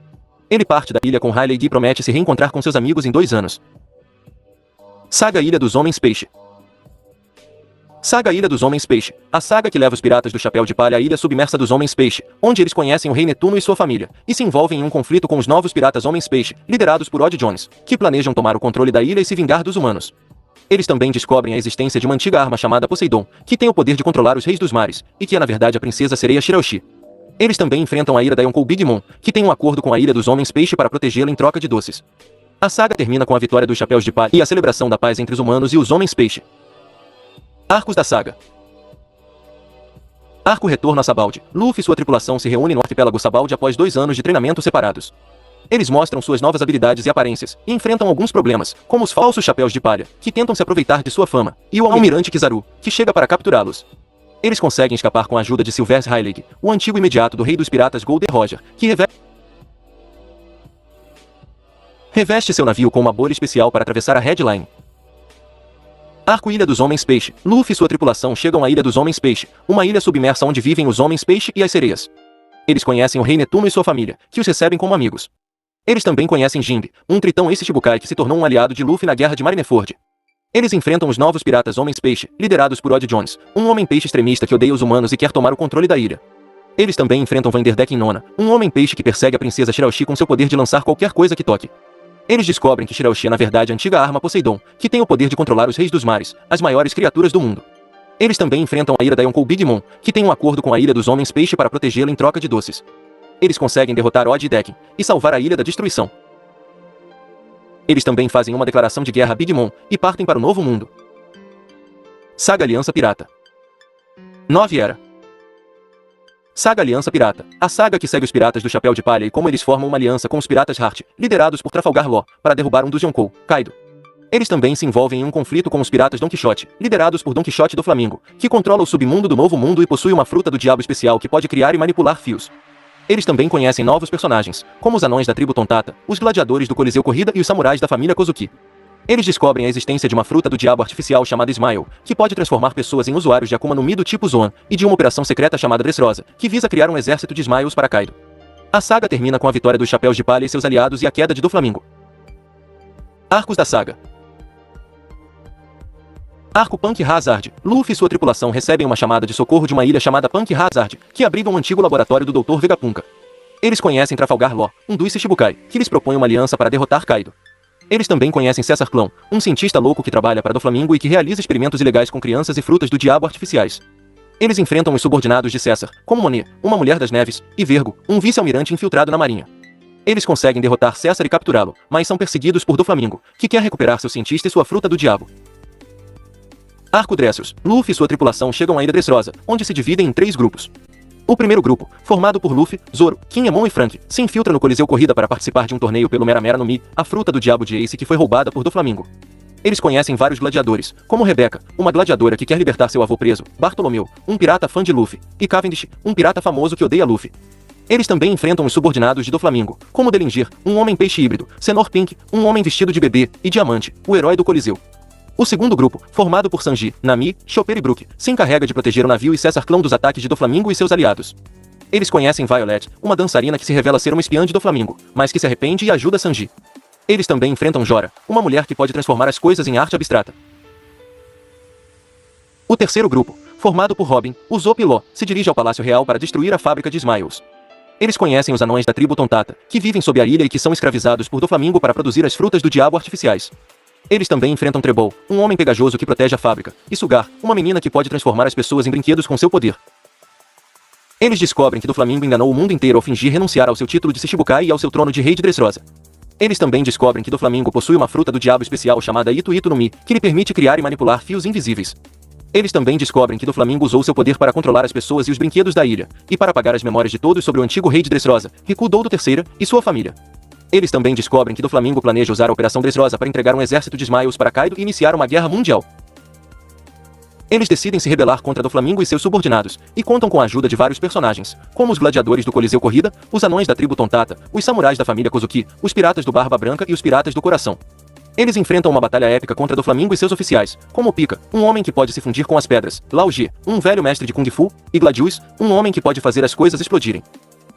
Ele parte da ilha com Hylig e promete se reencontrar com seus amigos em 2 anos. Saga Ilha dos Homens Peixe. Saga Ilha dos Homens Peixe. A saga que leva os piratas do Chapéu de Palha à ilha submersa dos Homens Peixe, onde eles conhecem o Rei Netuno e sua família, e se envolvem em um conflito com os novos piratas Homens Peixe, liderados por Odd Jones, que planejam tomar o controle da ilha e se vingar dos humanos. Eles também descobrem a existência de uma antiga arma chamada Poseidon, que tem o poder de controlar os reis dos mares, e que é na verdade a princesa sereia Shiraoshi. Eles também enfrentam a ira da Yonkou Big Mom, que tem um acordo com a Ilha dos Homens Peixe para protegê-la em troca de doces. A saga termina com a vitória dos Chapéus de Palha e a celebração da paz entre os humanos e os Homens Peixe. Arcos da saga. Arco Retorno a Sabaldi. Luffy e sua tripulação se reúnem no arquipélago Sabaldi após 2 anos de treinamento separados. Eles mostram suas novas habilidades e aparências, e enfrentam alguns problemas, como os falsos Chapéus de Palha, que tentam se aproveitar de sua fama, e o almirante Kizaru, que chega para capturá-los. Eles conseguem escapar com a ajuda de Silvers Hylig, o antigo imediato do rei dos piratas Golden Roger, que reveste seu navio com uma bolha especial para atravessar a Red Line. Arco Ilha dos Homens Peixe. Luffy e sua tripulação chegam à Ilha dos Homens Peixe, uma ilha submersa onde vivem os Homens Peixe e as sereias. Eles conhecem o Rei Netuno e sua família, que os recebem como amigos. Eles também conhecem Jinbe, um tritão ex-Shichibukai que se tornou um aliado de Luffy na Guerra de Marineford. Eles enfrentam os novos piratas Homens Peixe, liderados por Odd Jones, um homem-peixe extremista que odeia os humanos e quer tomar o controle da ilha. Eles também enfrentam Vanderdeck em Nona, um homem-peixe que persegue a princesa Shiraoshi com seu poder de lançar qualquer coisa que toque. Eles descobrem que Shiraoshi é na verdade a antiga arma Poseidon, que tem o poder de controlar os reis dos mares, as maiores criaturas do mundo. Eles também enfrentam a ira da Yonkou Big Mom, que tem um acordo com a ilha dos homens-peixe para protegê-la em troca de doces. Eles conseguem derrotar Odd e Decken, e salvar a Ilha da Destruição. Eles também fazem uma declaração de guerra a Big Mom, e partem para o Novo Mundo. Saga Aliança Pirata. 9 Era. Saga Aliança Pirata. A saga que segue os piratas do Chapéu de Palha e como eles formam uma aliança com os piratas Heart, liderados por Trafalgar Law, para derrubar um dos Yonkou, Kaido. Eles também se envolvem em um conflito com os piratas Don Quixote, liderados por Don Quixote do Flamingo, que controla o submundo do Novo Mundo e possui uma fruta do diabo especial que pode criar e manipular fios. Eles também conhecem novos personagens, como os anões da tribo Tontata, os gladiadores do Coliseu Corrida e os samurais da família Kozuki. Eles descobrem a existência de uma fruta do diabo artificial chamada Smile, que pode transformar pessoas em usuários de Akuma no Mi do tipo Zoan, e de uma operação secreta chamada Dressrosa, que visa criar um exército de Smiles para Kaido. A saga termina com a vitória dos Chapéus de Palha e seus aliados e a queda de Doflamingo. Arcos da saga. Arco Punk Hazard. Luffy e sua tripulação recebem uma chamada de socorro de uma ilha chamada Punk Hazard, que abriga um antigo laboratório do Dr. Vegapunk. Eles conhecem Trafalgar Law, um dos Shichibukai, que lhes propõe uma aliança para derrotar Kaido. Eles também conhecem César Clown, um cientista louco que trabalha para Doflamingo e que realiza experimentos ilegais com crianças e frutas do diabo artificiais. Eles enfrentam os subordinados de César, como Monet, uma mulher das neves, e Vergo, um vice-almirante infiltrado na marinha. Eles conseguem derrotar César e capturá-lo, mas são perseguidos por Doflamingo, que quer recuperar seu cientista e sua fruta do diabo. Arco Dressros. Luffy e sua tripulação chegam à Ilha Dressrosa, onde se dividem em 3 grupos. O primeiro grupo, formado por Luffy, Zoro, Kinemon e Frank, se infiltra no Coliseu Corrida para participar de um torneio pelo Mera Mera no Mi, a fruta do diabo de Ace que foi roubada por Doflamingo. Eles conhecem vários gladiadores, como Rebecca, uma gladiadora que quer libertar seu avô preso, Bartolomeu, um pirata fã de Luffy, e Cavendish, um pirata famoso que odeia Luffy. Eles também enfrentam os subordinados de Doflamingo, como Delinger, um homem-peixe híbrido, Senor Pink, um homem vestido de bebê, e Diamante, o herói do Coliseu. O segundo grupo, formado por Sanji, Nami, Chopper e Brook, se encarrega de proteger o navio e César Clown dos ataques de Doflamingo e seus aliados. Eles conhecem Violet, uma dançarina que se revela ser uma espiã de Doflamingo, mas que se arrepende e ajuda Sanji. Eles também enfrentam Jora, uma mulher que pode transformar as coisas em arte abstrata. O terceiro grupo, formado por Robin, Usopp e Law, se dirige ao Palácio Real para destruir a fábrica de Smiles. Eles conhecem os anões da tribo Tontata, que vivem sob a ilha e que são escravizados por Doflamingo para produzir as frutas do diabo artificiais. Eles também enfrentam Trebol, um homem pegajoso que protege a fábrica, e Sugar, uma menina que pode transformar as pessoas em brinquedos com seu poder. Eles descobrem que Doflamingo enganou o mundo inteiro ao fingir renunciar ao seu título de Shichibukai e ao seu trono de rei de Dressrosa. Eles também descobrem que Doflamingo possui uma fruta do diabo especial chamada Itu Itu no Mi, que lhe permite criar e manipular fios invisíveis. Eles também descobrem que Doflamingo usou seu poder para controlar as pessoas e os brinquedos da ilha, e para apagar as memórias de todos sobre o antigo rei de Dressrosa, Riku Doudo III, e sua família. Eles também descobrem que Doflamingo planeja usar a Operação Dressrosa para entregar um exército de Smiles para Kaido e iniciar uma guerra mundial. Eles decidem se rebelar contra Doflamingo e seus subordinados, e contam com a ajuda de vários personagens, como os gladiadores do Coliseu Corrida, os anões da tribo Tontata, os samurais da família Kozuki, os piratas do Barba Branca e os piratas do Coração. Eles enfrentam uma batalha épica contra Doflamingo e seus oficiais, como Pika, um homem que pode se fundir com as pedras, Lao Ji, um velho mestre de Kung Fu, e Gladius, um homem que pode fazer as coisas explodirem.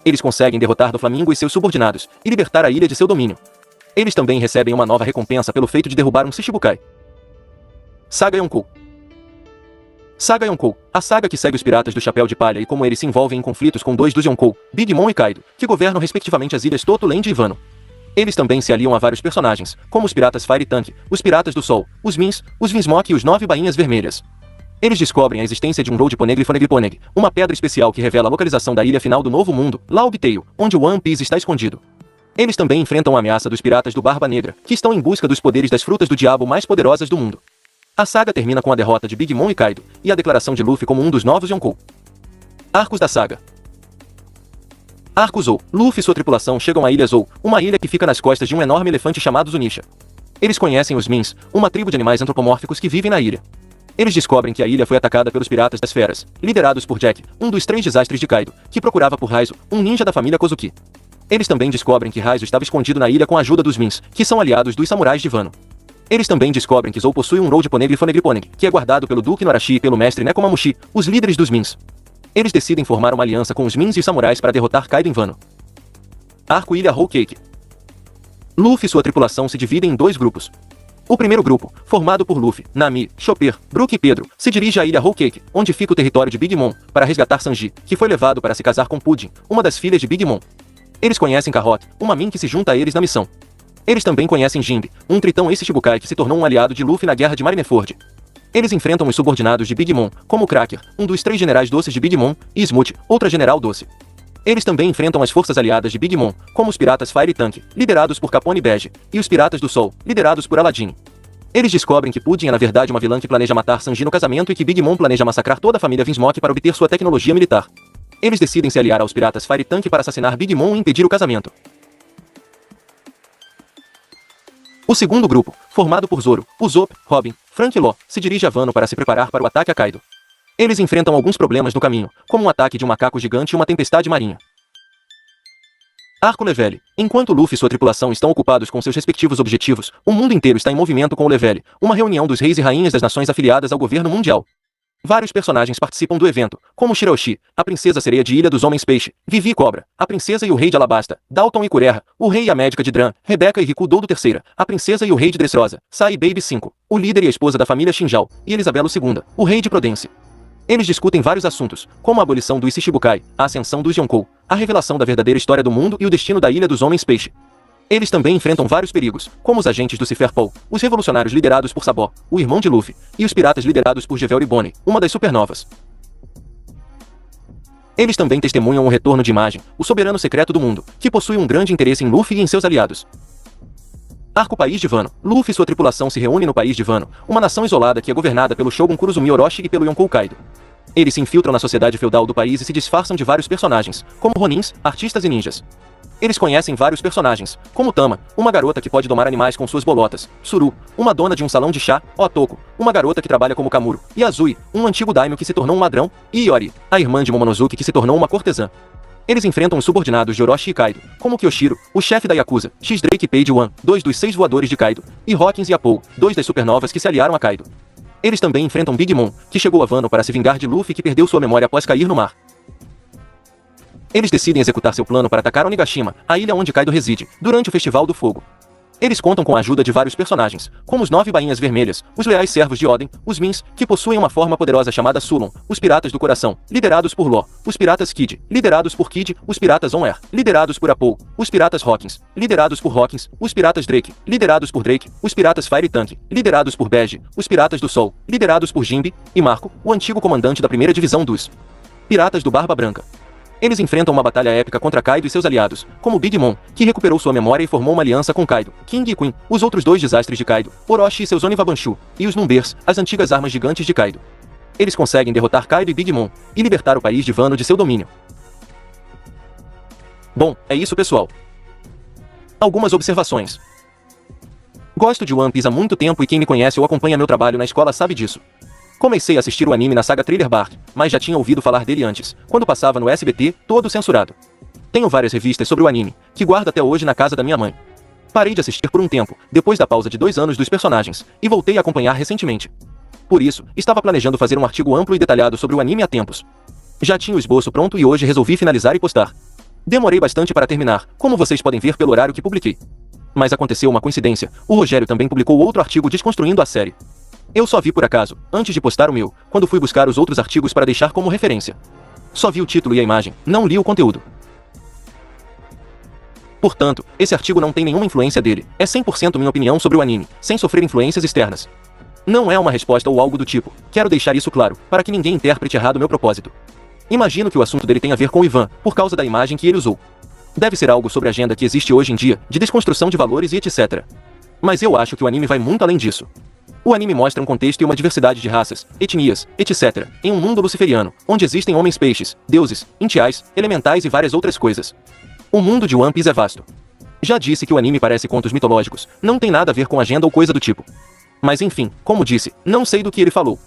Eles conseguem derrotar Doflamingo e seus subordinados, e libertar a ilha de seu domínio. Eles também recebem uma nova recompensa pelo feito de derrubar um Shichibukai. Saga Yonkou. Saga Yonkou, a saga que segue os piratas do Chapéu de Palha e como eles se envolvem em conflitos com 2 dos Yonkou, Big Mom e Kaido, que governam respectivamente as ilhas Toto Land e Wano. Eles também se aliam a vários personagens, como os piratas Fire Tank, os piratas do Sol, os Mins, os Vinsmoke e os 9 Bainhas Vermelhas. Eles descobrem a existência de um Road Poneglyphoneglyphoneg, uma pedra especial que revela a localização da ilha final do Novo Mundo, Laug Tale, onde o One Piece está escondido. Eles também enfrentam a ameaça dos piratas do Barba Negra, que estão em busca dos poderes das frutas do diabo mais poderosas do mundo. A saga termina com a derrota de Big Mom e Kaido, e a declaração de Luffy como um dos novos Yonkou. Arcos da saga. Arco Zou. Luffy e sua tripulação chegam à Ilha Zou, uma ilha que fica nas costas de um enorme elefante chamado Zunisha. Eles conhecem os Mins, uma tribo de animais antropomórficos que vivem na ilha. Eles descobrem que a ilha foi atacada pelos piratas das feras, liderados por Jack, um dos 3 desastres de Kaido, que procurava por Raizo, um ninja da família Kozuki. Eles também descobrem que Raizo estava escondido na ilha com a ajuda dos Mins, que são aliados dos samurais de Wano. Eles também descobrem que Zou possui um Road Poneglyphoneglyphoneg, que é guardado pelo Duque Norashi e pelo mestre Nekomamushi, os líderes dos Mins. Eles decidem formar uma aliança com os Mins e os samurais para derrotar Kaido em Wano. Arco Ilha Whole Cake. Luffy e sua tripulação se dividem em 2 grupos. O primeiro grupo, formado por Luffy, Nami, Chopper, Brook e Pedro, se dirige à ilha Whole Cake, onde fica o território de Big Mom, para resgatar Sanji, que foi levado para se casar com Pudding, uma das filhas de Big Mom. Eles conhecem Carrot, uma Min que se junta a eles na missão. Eles também conhecem Jinbe, um tritão Shichibukai que se tornou um aliado de Luffy na guerra de Marineford. Eles enfrentam os subordinados de Big Mom, como Cracker, um dos 3 generais doces de Big Mom, e Smooth, outra general doce. Eles também enfrentam as forças aliadas de Big Mom, como os piratas Fire Tank, liderados por Capone Bege, e os piratas do Sol, liderados por Aladdin. Eles descobrem que Pudding é na verdade uma vilã que planeja matar Sanji no casamento e que Big Mom planeja massacrar toda a família Vinsmoke para obter sua tecnologia militar. Eles decidem se aliar aos piratas Fire Tank para assassinar Big Mom e impedir o casamento. O segundo grupo, formado por Zoro, Usopp, Robin, Frank e Law, se dirige a Wano para se preparar para o ataque a Kaido. Eles enfrentam alguns problemas no caminho, como um ataque de um macaco gigante e uma tempestade marinha. Arco Levelli. Enquanto Luffy e sua tripulação estão ocupados com seus respectivos objetivos, o mundo inteiro está em movimento com o Levelli, uma reunião dos reis e rainhas das nações afiliadas ao governo mundial. Vários personagens participam do evento, como Shiraoshi, a princesa sereia de Ilha dos Homens Peixe, Vivi Cobra, a princesa e o rei de Alabasta, Dalton e Kureha, o rei e a médica de Dran, Rebecca e Riku Doudo III, a princesa e o rei de Dressrosa, Sai Baby 5, o líder e a esposa da família Shinjao, e Elisabelo II, o rei de Prudence. Eles discutem vários assuntos, como a abolição do Shichibukai, a ascensão dos Yonkou, a revelação da verdadeira história do mundo e o destino da Ilha dos Homens Peixe. Eles também enfrentam vários perigos, como os agentes do Ciferpol, os revolucionários liderados por Sabó, o irmão de Luffy, e os piratas liderados por Gevel e Bonnie, uma das supernovas. Eles também testemunham o retorno de Imagem, o soberano secreto do mundo, que possui um grande interesse em Luffy e em seus aliados. Arco País de Wano. Luffy e sua tripulação se reúnem no País de Wano, uma nação isolada que é governada pelo Shogun Kurozumi Orochi e pelo Yonkou Kaido. Eles se infiltram na sociedade feudal do país e se disfarçam de vários personagens, como ronins, artistas e ninjas. Eles conhecem vários personagens, como Tama, uma garota que pode domar animais com suas bolotas, Suru, uma dona de um salão de chá, Otoko, uma garota que trabalha como Kamuro, e Azui, um antigo daimyo que se tornou um ladrão, e Iori, a irmã de Momonosuke que se tornou uma cortesã. Eles enfrentam os subordinados de Orochi e Kaido, como Kyoshiro, o chefe da Yakuza, X-Drake e Page One, 2 dos 6 voadores de Kaido, e Hawkins e Apou, 2 das supernovas que se aliaram a Kaido. Eles também enfrentam Big Mom, que chegou a Wano para se vingar de Luffy que perdeu sua memória após cair no mar. Eles decidem executar seu plano para atacar Onigashima, a ilha onde Kaido reside, durante o Festival do Fogo. Eles contam com a ajuda de vários personagens, como os 9 bainhas vermelhas, os leais servos de Oden, os Mins, que possuem uma forma poderosa chamada Sulon, os piratas do coração, liderados por Law, os piratas Kid, liderados por Kid, os piratas On Air, liderados por Apou, os piratas Hawkins, liderados por Hawkins, os piratas Drake, liderados por Drake, os piratas Fire Tank, liderados por Bege, os piratas do Sol, liderados por Jinbe, e Marco, o antigo comandante da primeira divisão dos piratas do Barba Branca. Eles enfrentam uma batalha épica contra Kaido e seus aliados, como Big Mom, que recuperou sua memória e formou uma aliança com Kaido, King e Queen, os outros 2 desastres de Kaido, Orochi e seus Oniwabanshu, e os Numbers, as antigas armas gigantes de Kaido. Eles conseguem derrotar Kaido e Big Mom, e libertar o país de Wano de seu domínio. Bom, é isso pessoal. Algumas observações. Gosto de One Piece há muito tempo e quem me conhece ou acompanha meu trabalho na escola sabe disso. Comecei a assistir o anime na saga Thriller Bark, mas já tinha ouvido falar dele antes, quando passava no SBT, todo censurado. Tenho várias revistas sobre o anime, que guardo até hoje na casa da minha mãe. Parei de assistir por um tempo, depois da pausa de 2 anos dos personagens, e voltei a acompanhar recentemente. Por isso, estava planejando fazer um artigo amplo e detalhado sobre o anime há tempos. Já tinha o esboço pronto e hoje resolvi finalizar e postar. Demorei bastante para terminar, como vocês podem ver pelo horário que publiquei. Mas aconteceu uma coincidência, o Rogério também publicou outro artigo desconstruindo a série. Eu só vi por acaso, antes de postar o meu, quando fui buscar os outros artigos para deixar como referência. Só vi o título e a imagem, não li o conteúdo. Portanto, esse artigo não tem nenhuma influência dele, é 100% minha opinião sobre o anime, sem sofrer influências externas. Não é uma resposta ou algo do tipo, quero deixar isso claro, para que ninguém interprete errado meu propósito. Imagino que o assunto dele tem a ver com o Ivan, por causa da imagem que ele usou. Deve ser algo sobre a agenda que existe hoje em dia, de desconstrução de valores e etc. Mas eu acho que o anime vai muito além disso. O anime mostra um contexto e uma diversidade de raças, etnias, etc., em um mundo luciferiano, onde existem homens-peixes, deuses, intiais, elementais e várias outras coisas. O mundo de One Piece é vasto. Já disse que o anime parece contos mitológicos, não tem nada a ver com agenda ou coisa do tipo. Mas enfim, como disse, não sei do que ele falou.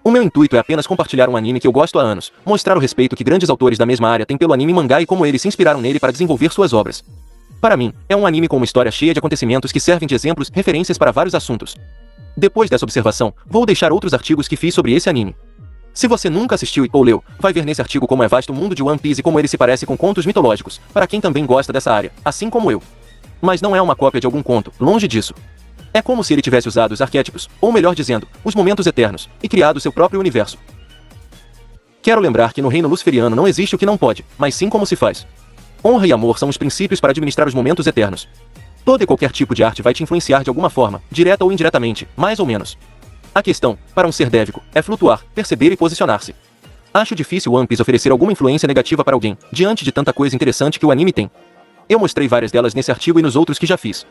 O meu intuito é apenas compartilhar um anime que eu gosto há anos, mostrar o respeito que grandes autores da mesma área têm pelo anime mangá e como eles se inspiraram nele para desenvolver suas obras. Para mim, é um anime com uma história cheia de acontecimentos que servem de exemplos, referências para vários assuntos. Depois dessa observação, vou deixar outros artigos que fiz sobre esse anime. Se você nunca assistiu ou leu, vai ver nesse artigo como é vasto o mundo de One Piece e como ele se parece com contos mitológicos, para quem também gosta dessa área, assim como eu. Mas não é uma cópia de algum conto, longe disso. É como se ele tivesse usado os arquétipos, ou melhor dizendo, os momentos eternos, e criado seu próprio universo. Quero lembrar que no reino luciferiano não existe o que não pode, mas sim como se faz. Honra e amor são os princípios para administrar os momentos eternos. Todo e qualquer tipo de arte vai te influenciar de alguma forma, direta ou indiretamente, mais ou menos. A questão, para um ser dévico, é flutuar, perceber e posicionar-se. Acho difícil One Piece oferecer alguma influência negativa para alguém, diante de tanta coisa interessante que o anime tem. Eu mostrei várias delas nesse artigo e nos outros que já fiz.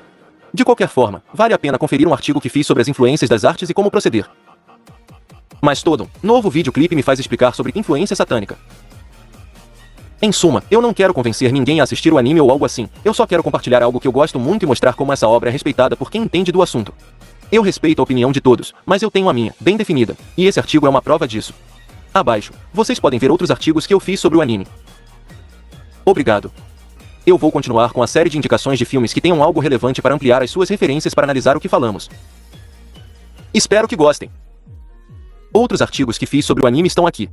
De qualquer forma, vale a pena conferir um artigo que fiz sobre as influências das artes e como proceder. Mas todo novo videoclipe me faz explicar sobre influência satânica. Em suma, eu não quero convencer ninguém a assistir o anime ou algo assim, eu só quero compartilhar algo que eu gosto muito e mostrar como essa obra é respeitada por quem entende do assunto. Eu respeito a opinião de todos, mas eu tenho a minha, bem definida, e esse artigo é uma prova disso. Abaixo, vocês podem ver outros artigos que eu fiz sobre o anime. Obrigado. Eu vou continuar com a série de indicações de filmes que tenham algo relevante para ampliar as suas referências para analisar o que falamos. Espero que gostem. Outros artigos que fiz sobre o anime estão aqui.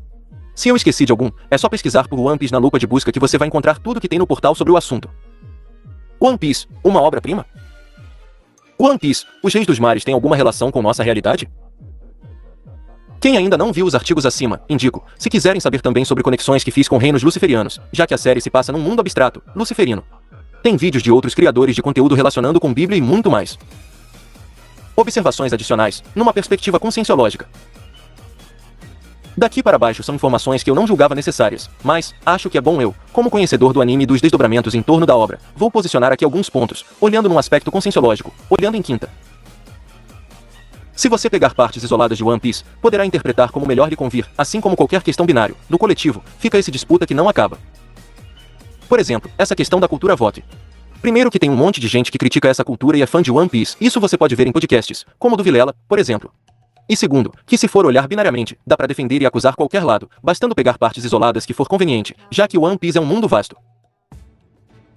Se eu esqueci de algum, é só pesquisar por One Piece na lupa de busca que você vai encontrar tudo que tem no portal sobre o assunto. One Piece, uma obra-prima? One Piece, os Reis dos Mares têm alguma relação com nossa realidade? Quem ainda não viu os artigos acima, indico, se quiserem saber também sobre conexões que fiz com reinos luciferianos, já que a série se passa num mundo abstrato, luciferino. Tem vídeos de outros criadores de conteúdo relacionando com Bíblia e muito mais. Observações adicionais, numa perspectiva conscienciológica. Daqui para baixo são informações que eu não julgava necessárias, mas acho que é bom eu, como conhecedor do anime e dos desdobramentos em torno da obra, vou posicionar aqui alguns pontos, olhando num aspecto conscienciológico, olhando em quinta. Se você pegar partes isoladas de One Piece, poderá interpretar como melhor lhe convir, assim como qualquer questão binário, no coletivo, fica esse disputa que não acaba. Por exemplo, essa questão da cultura VOT. Primeiro que tem um monte de gente que critica essa cultura e é fã de One Piece, isso você pode ver em podcasts, como o do Vilela, por exemplo. E segundo, que se for olhar binariamente, dá para defender e acusar qualquer lado, bastando pegar partes isoladas que for conveniente, já que One Piece é um mundo vasto.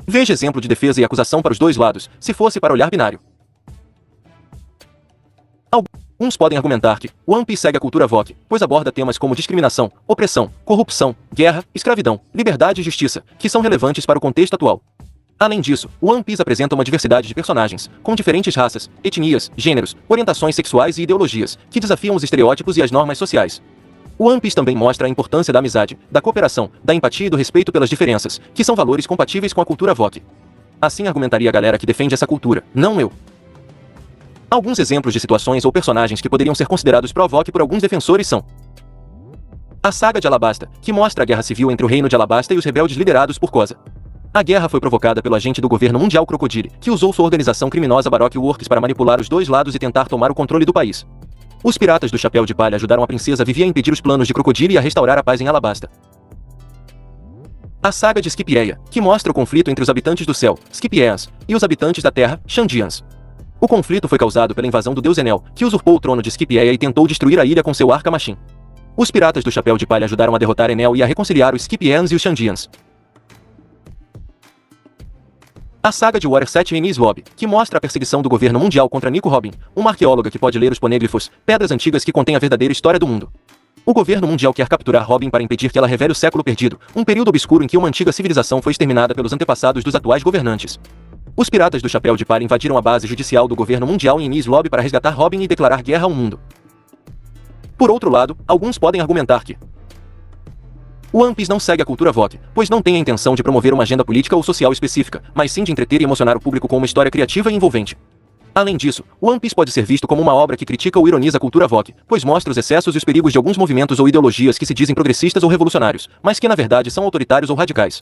Veja exemplo de defesa e acusação para os dois lados, se fosse para olhar binário. Alguns podem argumentar que One Piece segue a cultura VOC, pois aborda temas como discriminação, opressão, corrupção, guerra, escravidão, liberdade e justiça, que são relevantes para o contexto atual. Além disso, One Piece apresenta uma diversidade de personagens, com diferentes raças, etnias, gêneros, orientações sexuais e ideologias, que desafiam os estereótipos e as normas sociais. One Piece também mostra a importância da amizade, da cooperação, da empatia e do respeito pelas diferenças, que são valores compatíveis com a cultura VOC. Assim argumentaria a galera que defende essa cultura, não eu. Alguns exemplos de situações ou personagens que poderiam ser considerados pró-VOC por alguns defensores são: a saga de Alabasta, que mostra a guerra civil entre o reino de Alabasta e os rebeldes liderados por Koza. A guerra foi provocada pelo agente do governo mundial Crocodile, que usou sua organização criminosa Baroque Works para manipular os dois lados e tentar tomar o controle do país. Os piratas do Chapéu de Palha ajudaram a princesa Vivi a impedir os planos de Crocodile e a restaurar a paz em Alabasta. A saga de Scipieia, que mostra o conflito entre os habitantes do céu, Scipieans, e os habitantes da terra, Xandians. O conflito foi causado pela invasão do deus Enel, que usurpou o trono de Scipieia e tentou destruir a ilha com seu arca Machin. Os piratas do Chapéu de Palha ajudaram a derrotar Enel e a reconciliar os Scipieans e os Xandians. A saga de Warrior 7 Enies Lobby, que mostra a perseguição do governo mundial contra Nico Robin, uma arqueóloga que pode ler os ponêglifos, pedras antigas que contêm a verdadeira história do mundo. O governo mundial quer capturar Robin para impedir que ela revele o século perdido, um período obscuro em que uma antiga civilização foi exterminada pelos antepassados dos atuais governantes. Os piratas do Chapéu de Palha invadiram a base judicial do governo mundial em Enies Lobby para resgatar Robin e declarar guerra ao mundo. Por outro lado, alguns podem argumentar que One Piece não segue a cultura VOC, pois não tem a intenção de promover uma agenda política ou social específica, mas sim de entreter e emocionar o público com uma história criativa e envolvente. Além disso, One Piece pode ser visto como uma obra que critica ou ironiza a cultura VOC, pois mostra os excessos e os perigos de alguns movimentos ou ideologias que se dizem progressistas ou revolucionários, mas que na verdade são autoritários ou radicais.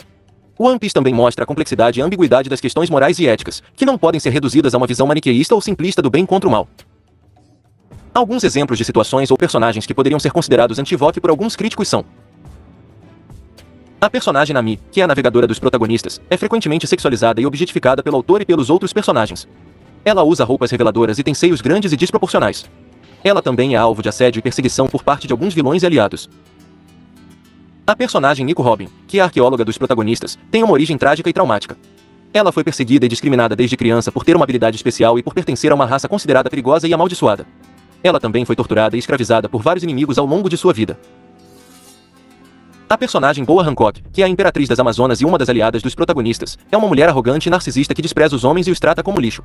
One Piece também mostra a complexidade e a ambiguidade das questões morais e éticas, que não podem ser reduzidas a uma visão maniqueísta ou simplista do bem contra o mal. Alguns exemplos de situações ou personagens que poderiam ser considerados anti-VOC por alguns críticos são: a personagem Nami, que é a navegadora dos protagonistas, é frequentemente sexualizada e objetificada pelo autor e pelos outros personagens. Ela usa roupas reveladoras e tem seios grandes e desproporcionais. Ela também é alvo de assédio e perseguição por parte de alguns vilões e aliados. A personagem Nico Robin, que é a arqueóloga dos protagonistas, tem uma origem trágica e traumática. Ela foi perseguida e discriminada desde criança por ter uma habilidade especial e por pertencer a uma raça considerada perigosa e amaldiçoada. Ela também foi torturada e escravizada por vários inimigos ao longo de sua vida. A personagem Boa Hancock, que é a imperatriz das Amazonas e uma das aliadas dos protagonistas, é uma mulher arrogante e narcisista que despreza os homens e os trata como lixo.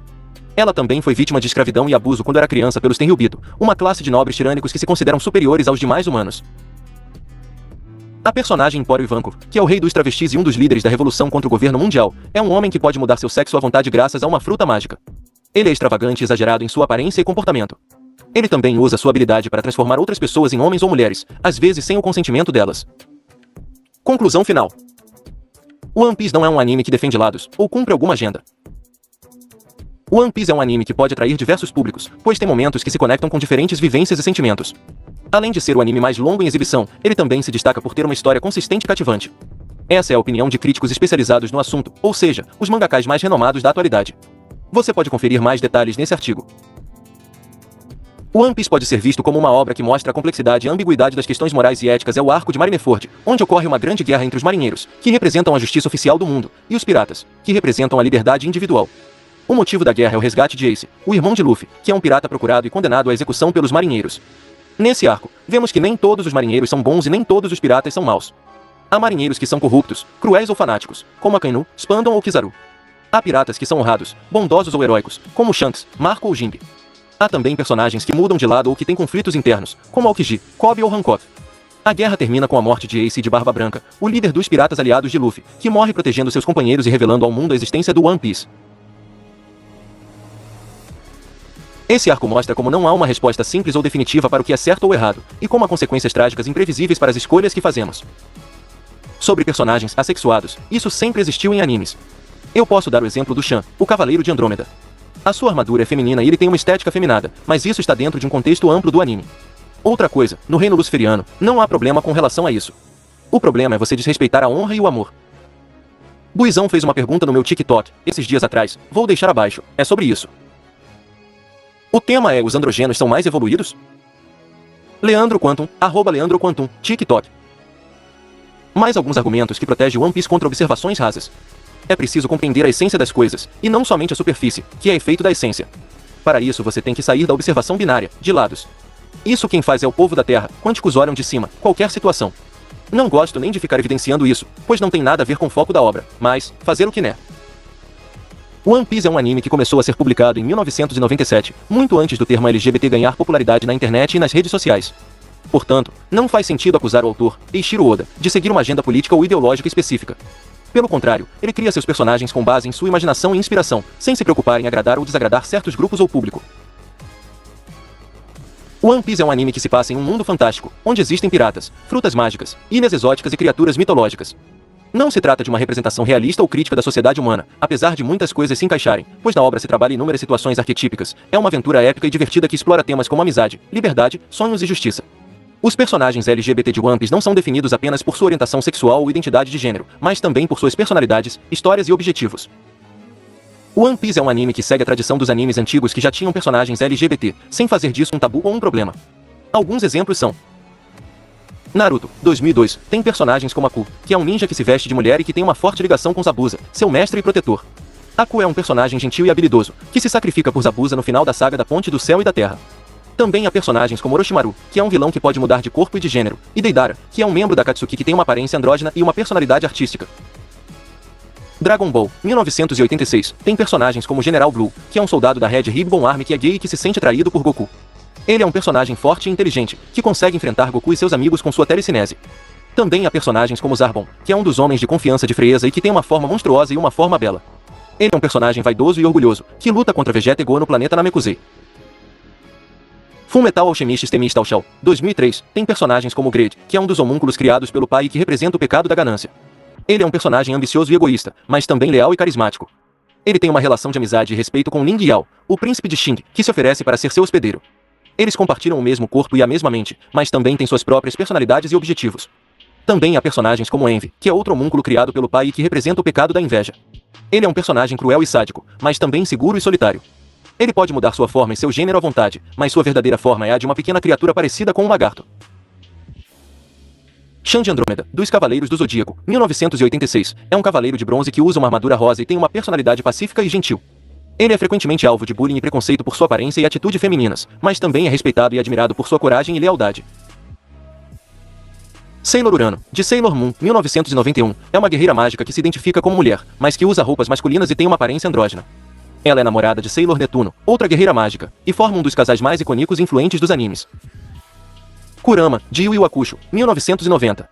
Ela também foi vítima de escravidão e abuso quando era criança pelos Tenryubito, uma classe de nobres tirânicos que se consideram superiores aos demais humanos. A personagem Emporio Ivankov, que é o rei dos travestis e um dos líderes da revolução contra o governo mundial, é um homem que pode mudar seu sexo à vontade graças a uma fruta mágica. Ele é extravagante e exagerado em sua aparência e comportamento. Ele também usa sua habilidade para transformar outras pessoas em homens ou mulheres, às vezes sem o consentimento delas. Conclusão final. One Piece não é um anime que defende lados, ou cumpre alguma agenda. One Piece é um anime que pode atrair diversos públicos, pois tem momentos que se conectam com diferentes vivências e sentimentos. Além de ser o anime mais longo em exibição, ele também se destaca por ter uma história consistente e cativante. Essa é a opinião de críticos especializados no assunto, ou seja, os mangakás mais renomados da atualidade. Você pode conferir mais detalhes nesse artigo. One Piece pode ser visto como uma obra que mostra a complexidade e a ambiguidade das questões morais e éticas. É o arco de Marineford, onde ocorre uma grande guerra entre os marinheiros, que representam a justiça oficial do mundo, e os piratas, que representam a liberdade individual. O motivo da guerra é o resgate de Ace, o irmão de Luffy, que é um pirata procurado e condenado à execução pelos marinheiros. Nesse arco, vemos que nem todos os marinheiros são bons e nem todos os piratas são maus. Há marinheiros que são corruptos, cruéis ou fanáticos, como Akainu, Spandon ou Kizaru. Há piratas que são honrados, bondosos ou heróicos, como Shanks, Marco ou Jinbe. Há também personagens que mudam de lado ou que têm conflitos internos, como Aokiji, Kobe ou Hancock. A guerra termina com a morte de Ace e de Barba Branca, o líder dos piratas aliados de Luffy, que morre protegendo seus companheiros e revelando ao mundo a existência do One Piece. Esse arco mostra como não há uma resposta simples ou definitiva para o que é certo ou errado, e como há consequências trágicas imprevisíveis para as escolhas que fazemos. Sobre personagens assexuados, isso sempre existiu em animes. Eu posso dar o exemplo do Shan, o Cavaleiro de Andrômeda. A sua armadura é feminina e ele tem uma estética afeminada, mas isso está dentro de um contexto amplo do anime. Outra coisa, no reino luciferiano, não há problema com relação a isso. O problema é você desrespeitar a honra e o amor. Buizão fez uma pergunta no meu TikTok, esses dias atrás, vou deixar abaixo, é sobre isso. O tema é: os androgenos são mais evoluídos? Leandro Quantum, @Leandro Quantum, TikTok. Mais alguns argumentos que protegem One Piece contra observações rasas. É preciso compreender a essência das coisas, e não somente a superfície, que é efeito da essência. Para isso você tem que sair da observação binária, de lados. Isso quem faz é o povo da Terra, quânticos olham de cima, qualquer situação. Não gosto nem de ficar evidenciando isso, pois não tem nada a ver com o foco da obra, mas, fazer o que né. One Piece é um anime que começou a ser publicado em 1997, muito antes do termo LGBT ganhar popularidade na internet e nas redes sociais. Portanto, não faz sentido acusar o autor, Eiichiro Oda, de seguir uma agenda política ou ideológica específica. Pelo contrário, ele cria seus personagens com base em sua imaginação e inspiração, sem se preocupar em agradar ou desagradar certos grupos ou público. One Piece é um anime que se passa em um mundo fantástico, onde existem piratas, frutas mágicas, ilhas exóticas e criaturas mitológicas. Não se trata de uma representação realista ou crítica da sociedade humana, apesar de muitas coisas se encaixarem, pois na obra se trabalha inúmeras situações arquetípicas. É uma aventura épica e divertida que explora temas como amizade, liberdade, sonhos e justiça. Os personagens LGBT de One Piece não são definidos apenas por sua orientação sexual ou identidade de gênero, mas também por suas personalidades, histórias e objetivos. One Piece é um anime que segue a tradição dos animes antigos que já tinham personagens LGBT, sem fazer disso um tabu ou um problema. Alguns exemplos são: Naruto, 2002, tem personagens como Aku, que é um ninja que se veste de mulher e que tem uma forte ligação com Zabuza, seu mestre e protetor. Aku é um personagem gentil e habilidoso, que se sacrifica por Zabuza no final da saga da Ponte do Céu e da Terra. Também há personagens como Orochimaru, que é um vilão que pode mudar de corpo e de gênero, e Deidara, que é um membro da Akatsuki que tem uma aparência andrógena e uma personalidade artística. Dragon Ball, 1986, tem personagens como General Blue, que é um soldado da Red Ribbon Army que é gay e que se sente atraído por Goku. Ele é um personagem forte e inteligente, que consegue enfrentar Goku e seus amigos com sua telecinese. Também há personagens como Zarbon, que é um dos homens de confiança de Frieza e que tem uma forma monstruosa e uma forma bela. Ele é um personagem vaidoso e orgulhoso, que luta contra Vegeta e Go no planeta Namekusei. Fullmetal Alchemist Extremista Shell, 2003, tem personagens como Grade, que é um dos homúnculos criados pelo pai e que representa o pecado da ganância. Ele é um personagem ambicioso e egoísta, mas também leal e carismático. Ele tem uma relação de amizade e respeito com Ling Yao, o príncipe de Xing, que se oferece para ser seu hospedeiro. Eles compartilham o mesmo corpo e a mesma mente, mas também têm suas próprias personalidades e objetivos. Também há personagens como Envy, que é outro homúnculo criado pelo pai e que representa o pecado da inveja. Ele é um personagem cruel e sádico, mas também seguro e solitário. Ele pode mudar sua forma e seu gênero à vontade, mas sua verdadeira forma é a de uma pequena criatura parecida com um lagarto. Shan de Andrômeda, dos Cavaleiros do Zodíaco, 1986, é um cavaleiro de bronze que usa uma armadura rosa e tem uma personalidade pacífica e gentil. Ele é frequentemente alvo de bullying e preconceito por sua aparência e atitude femininas, mas também é respeitado e admirado por sua coragem e lealdade. Sailor Urano, de Sailor Moon, 1991, é uma guerreira mágica que se identifica como mulher, mas que usa roupas masculinas e tem uma aparência andrógina. Ela é namorada de Sailor Netuno, outra guerreira mágica, e forma um dos casais mais icônicos e influentes dos animes. Kurama, de Yu Yu Hakusho, 1990.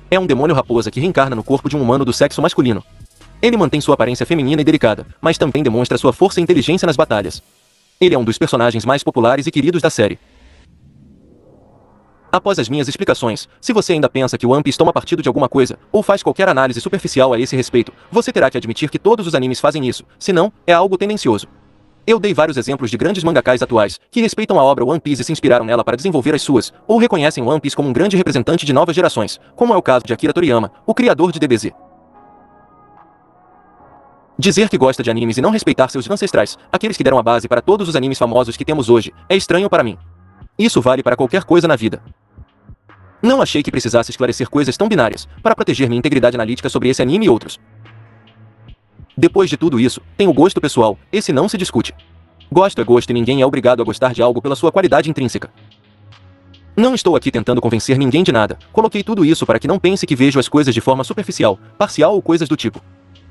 É um demônio raposa que reencarna no corpo de um humano do sexo masculino. Ele mantém sua aparência feminina e delicada, mas também demonstra sua força e inteligência nas batalhas. Ele é um dos personagens mais populares e queridos da série. Após as minhas explicações, se você ainda pensa que o One Piece toma partido de alguma coisa, ou faz qualquer análise superficial a esse respeito, você terá que admitir que todos os animes fazem isso, senão, é algo tendencioso. Eu dei vários exemplos de grandes mangakais atuais, que respeitam a obra One Piece e se inspiraram nela para desenvolver as suas, ou reconhecem One Piece como um grande representante de novas gerações, como é o caso de Akira Toriyama, o criador de DBZ. Dizer que gosta de animes e não respeitar seus ancestrais, aqueles que deram a base para todos os animes famosos que temos hoje, é estranho para mim. Isso vale para qualquer coisa na vida. Não achei que precisasse esclarecer coisas tão binárias, para proteger minha integridade analítica sobre esse anime e outros. Depois de tudo isso, tem o gosto pessoal, esse não se discute. Gosto é gosto e ninguém é obrigado a gostar de algo pela sua qualidade intrínseca. Não estou aqui tentando convencer ninguém de nada, coloquei tudo isso para que não pense que vejo as coisas de forma superficial, parcial ou coisas do tipo.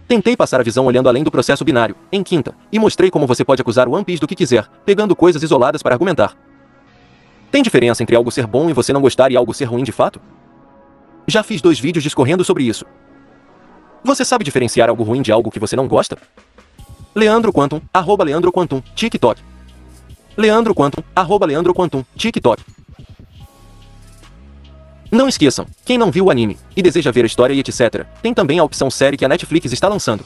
Tentei passar a visão olhando além do processo binário, em quinta, e mostrei como você pode acusar o One Piece do que quiser, pegando coisas isoladas para argumentar. Tem diferença entre algo ser bom e você não gostar e algo ser ruim de fato? Já fiz 2 vídeos discorrendo sobre isso. Você sabe diferenciar algo ruim de algo que você não gosta? Leandro Quantum, @Leandro Quantum, TikTok. Leandro Quantum, @Leandro Quantum, TikTok. Não esqueçam, quem não viu o anime, e deseja ver a história e etc., tem também a opção série que a Netflix está lançando.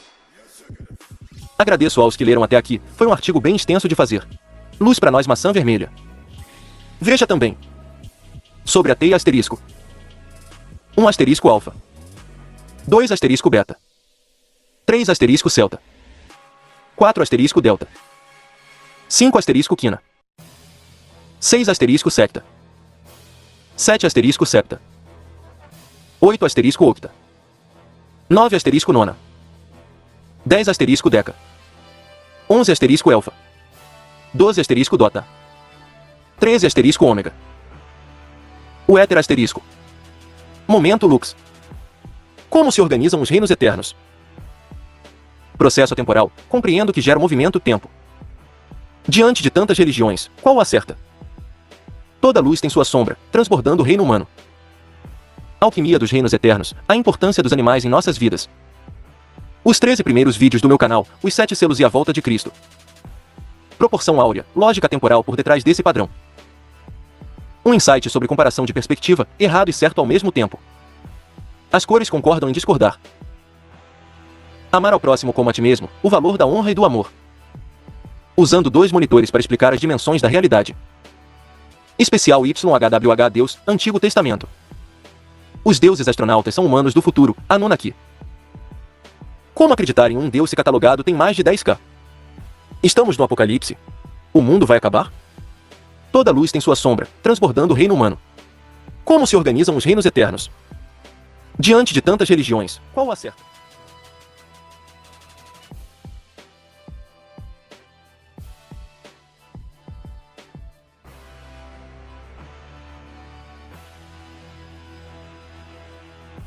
Agradeço aos que leram até aqui, foi um artigo bem extenso de fazer. Luz pra nós maçã vermelha. Veja também. Sobre a teia asterisco. 1 asterisco alfa. 2 asterisco beta. 3 asterisco celta. 4 asterisco delta. 5 asterisco quina. 6 asterisco secta. 7 asterisco septa. 8 asterisco octa. 9 asterisco nona. 10 asterisco deca. 11 asterisco elfa. 12 asterisco dota. 13 asterisco ômega. O éter asterisco. Momento lux. Como se organizam os reinos eternos? Processo atemporal, compreendo que gera movimento tempo. Diante de tantas religiões, qual acerta? Toda luz tem sua sombra, transbordando o reino humano. Alquimia dos reinos eternos, a importância dos animais em nossas vidas. Os 13 primeiros vídeos do meu canal, os 7 selos e a volta de Cristo. Proporção áurea, lógica temporal por detrás desse padrão. Um insight sobre comparação de perspectiva, errado e certo ao mesmo tempo. As cores concordam em discordar. Amar ao próximo como a ti mesmo, o valor da honra e do amor. Usando 2 monitores para explicar as dimensões da realidade. Especial YHWH Deus, Antigo Testamento. Os deuses astronautas são humanos do futuro, Anunnaki. Como acreditar em um deus se catalogado tem mais de 10k? Estamos no apocalipse? O mundo vai acabar? Toda luz tem sua sombra, transbordando o reino humano. Como se organizam os reinos eternos? Diante de tantas religiões, qual acerta?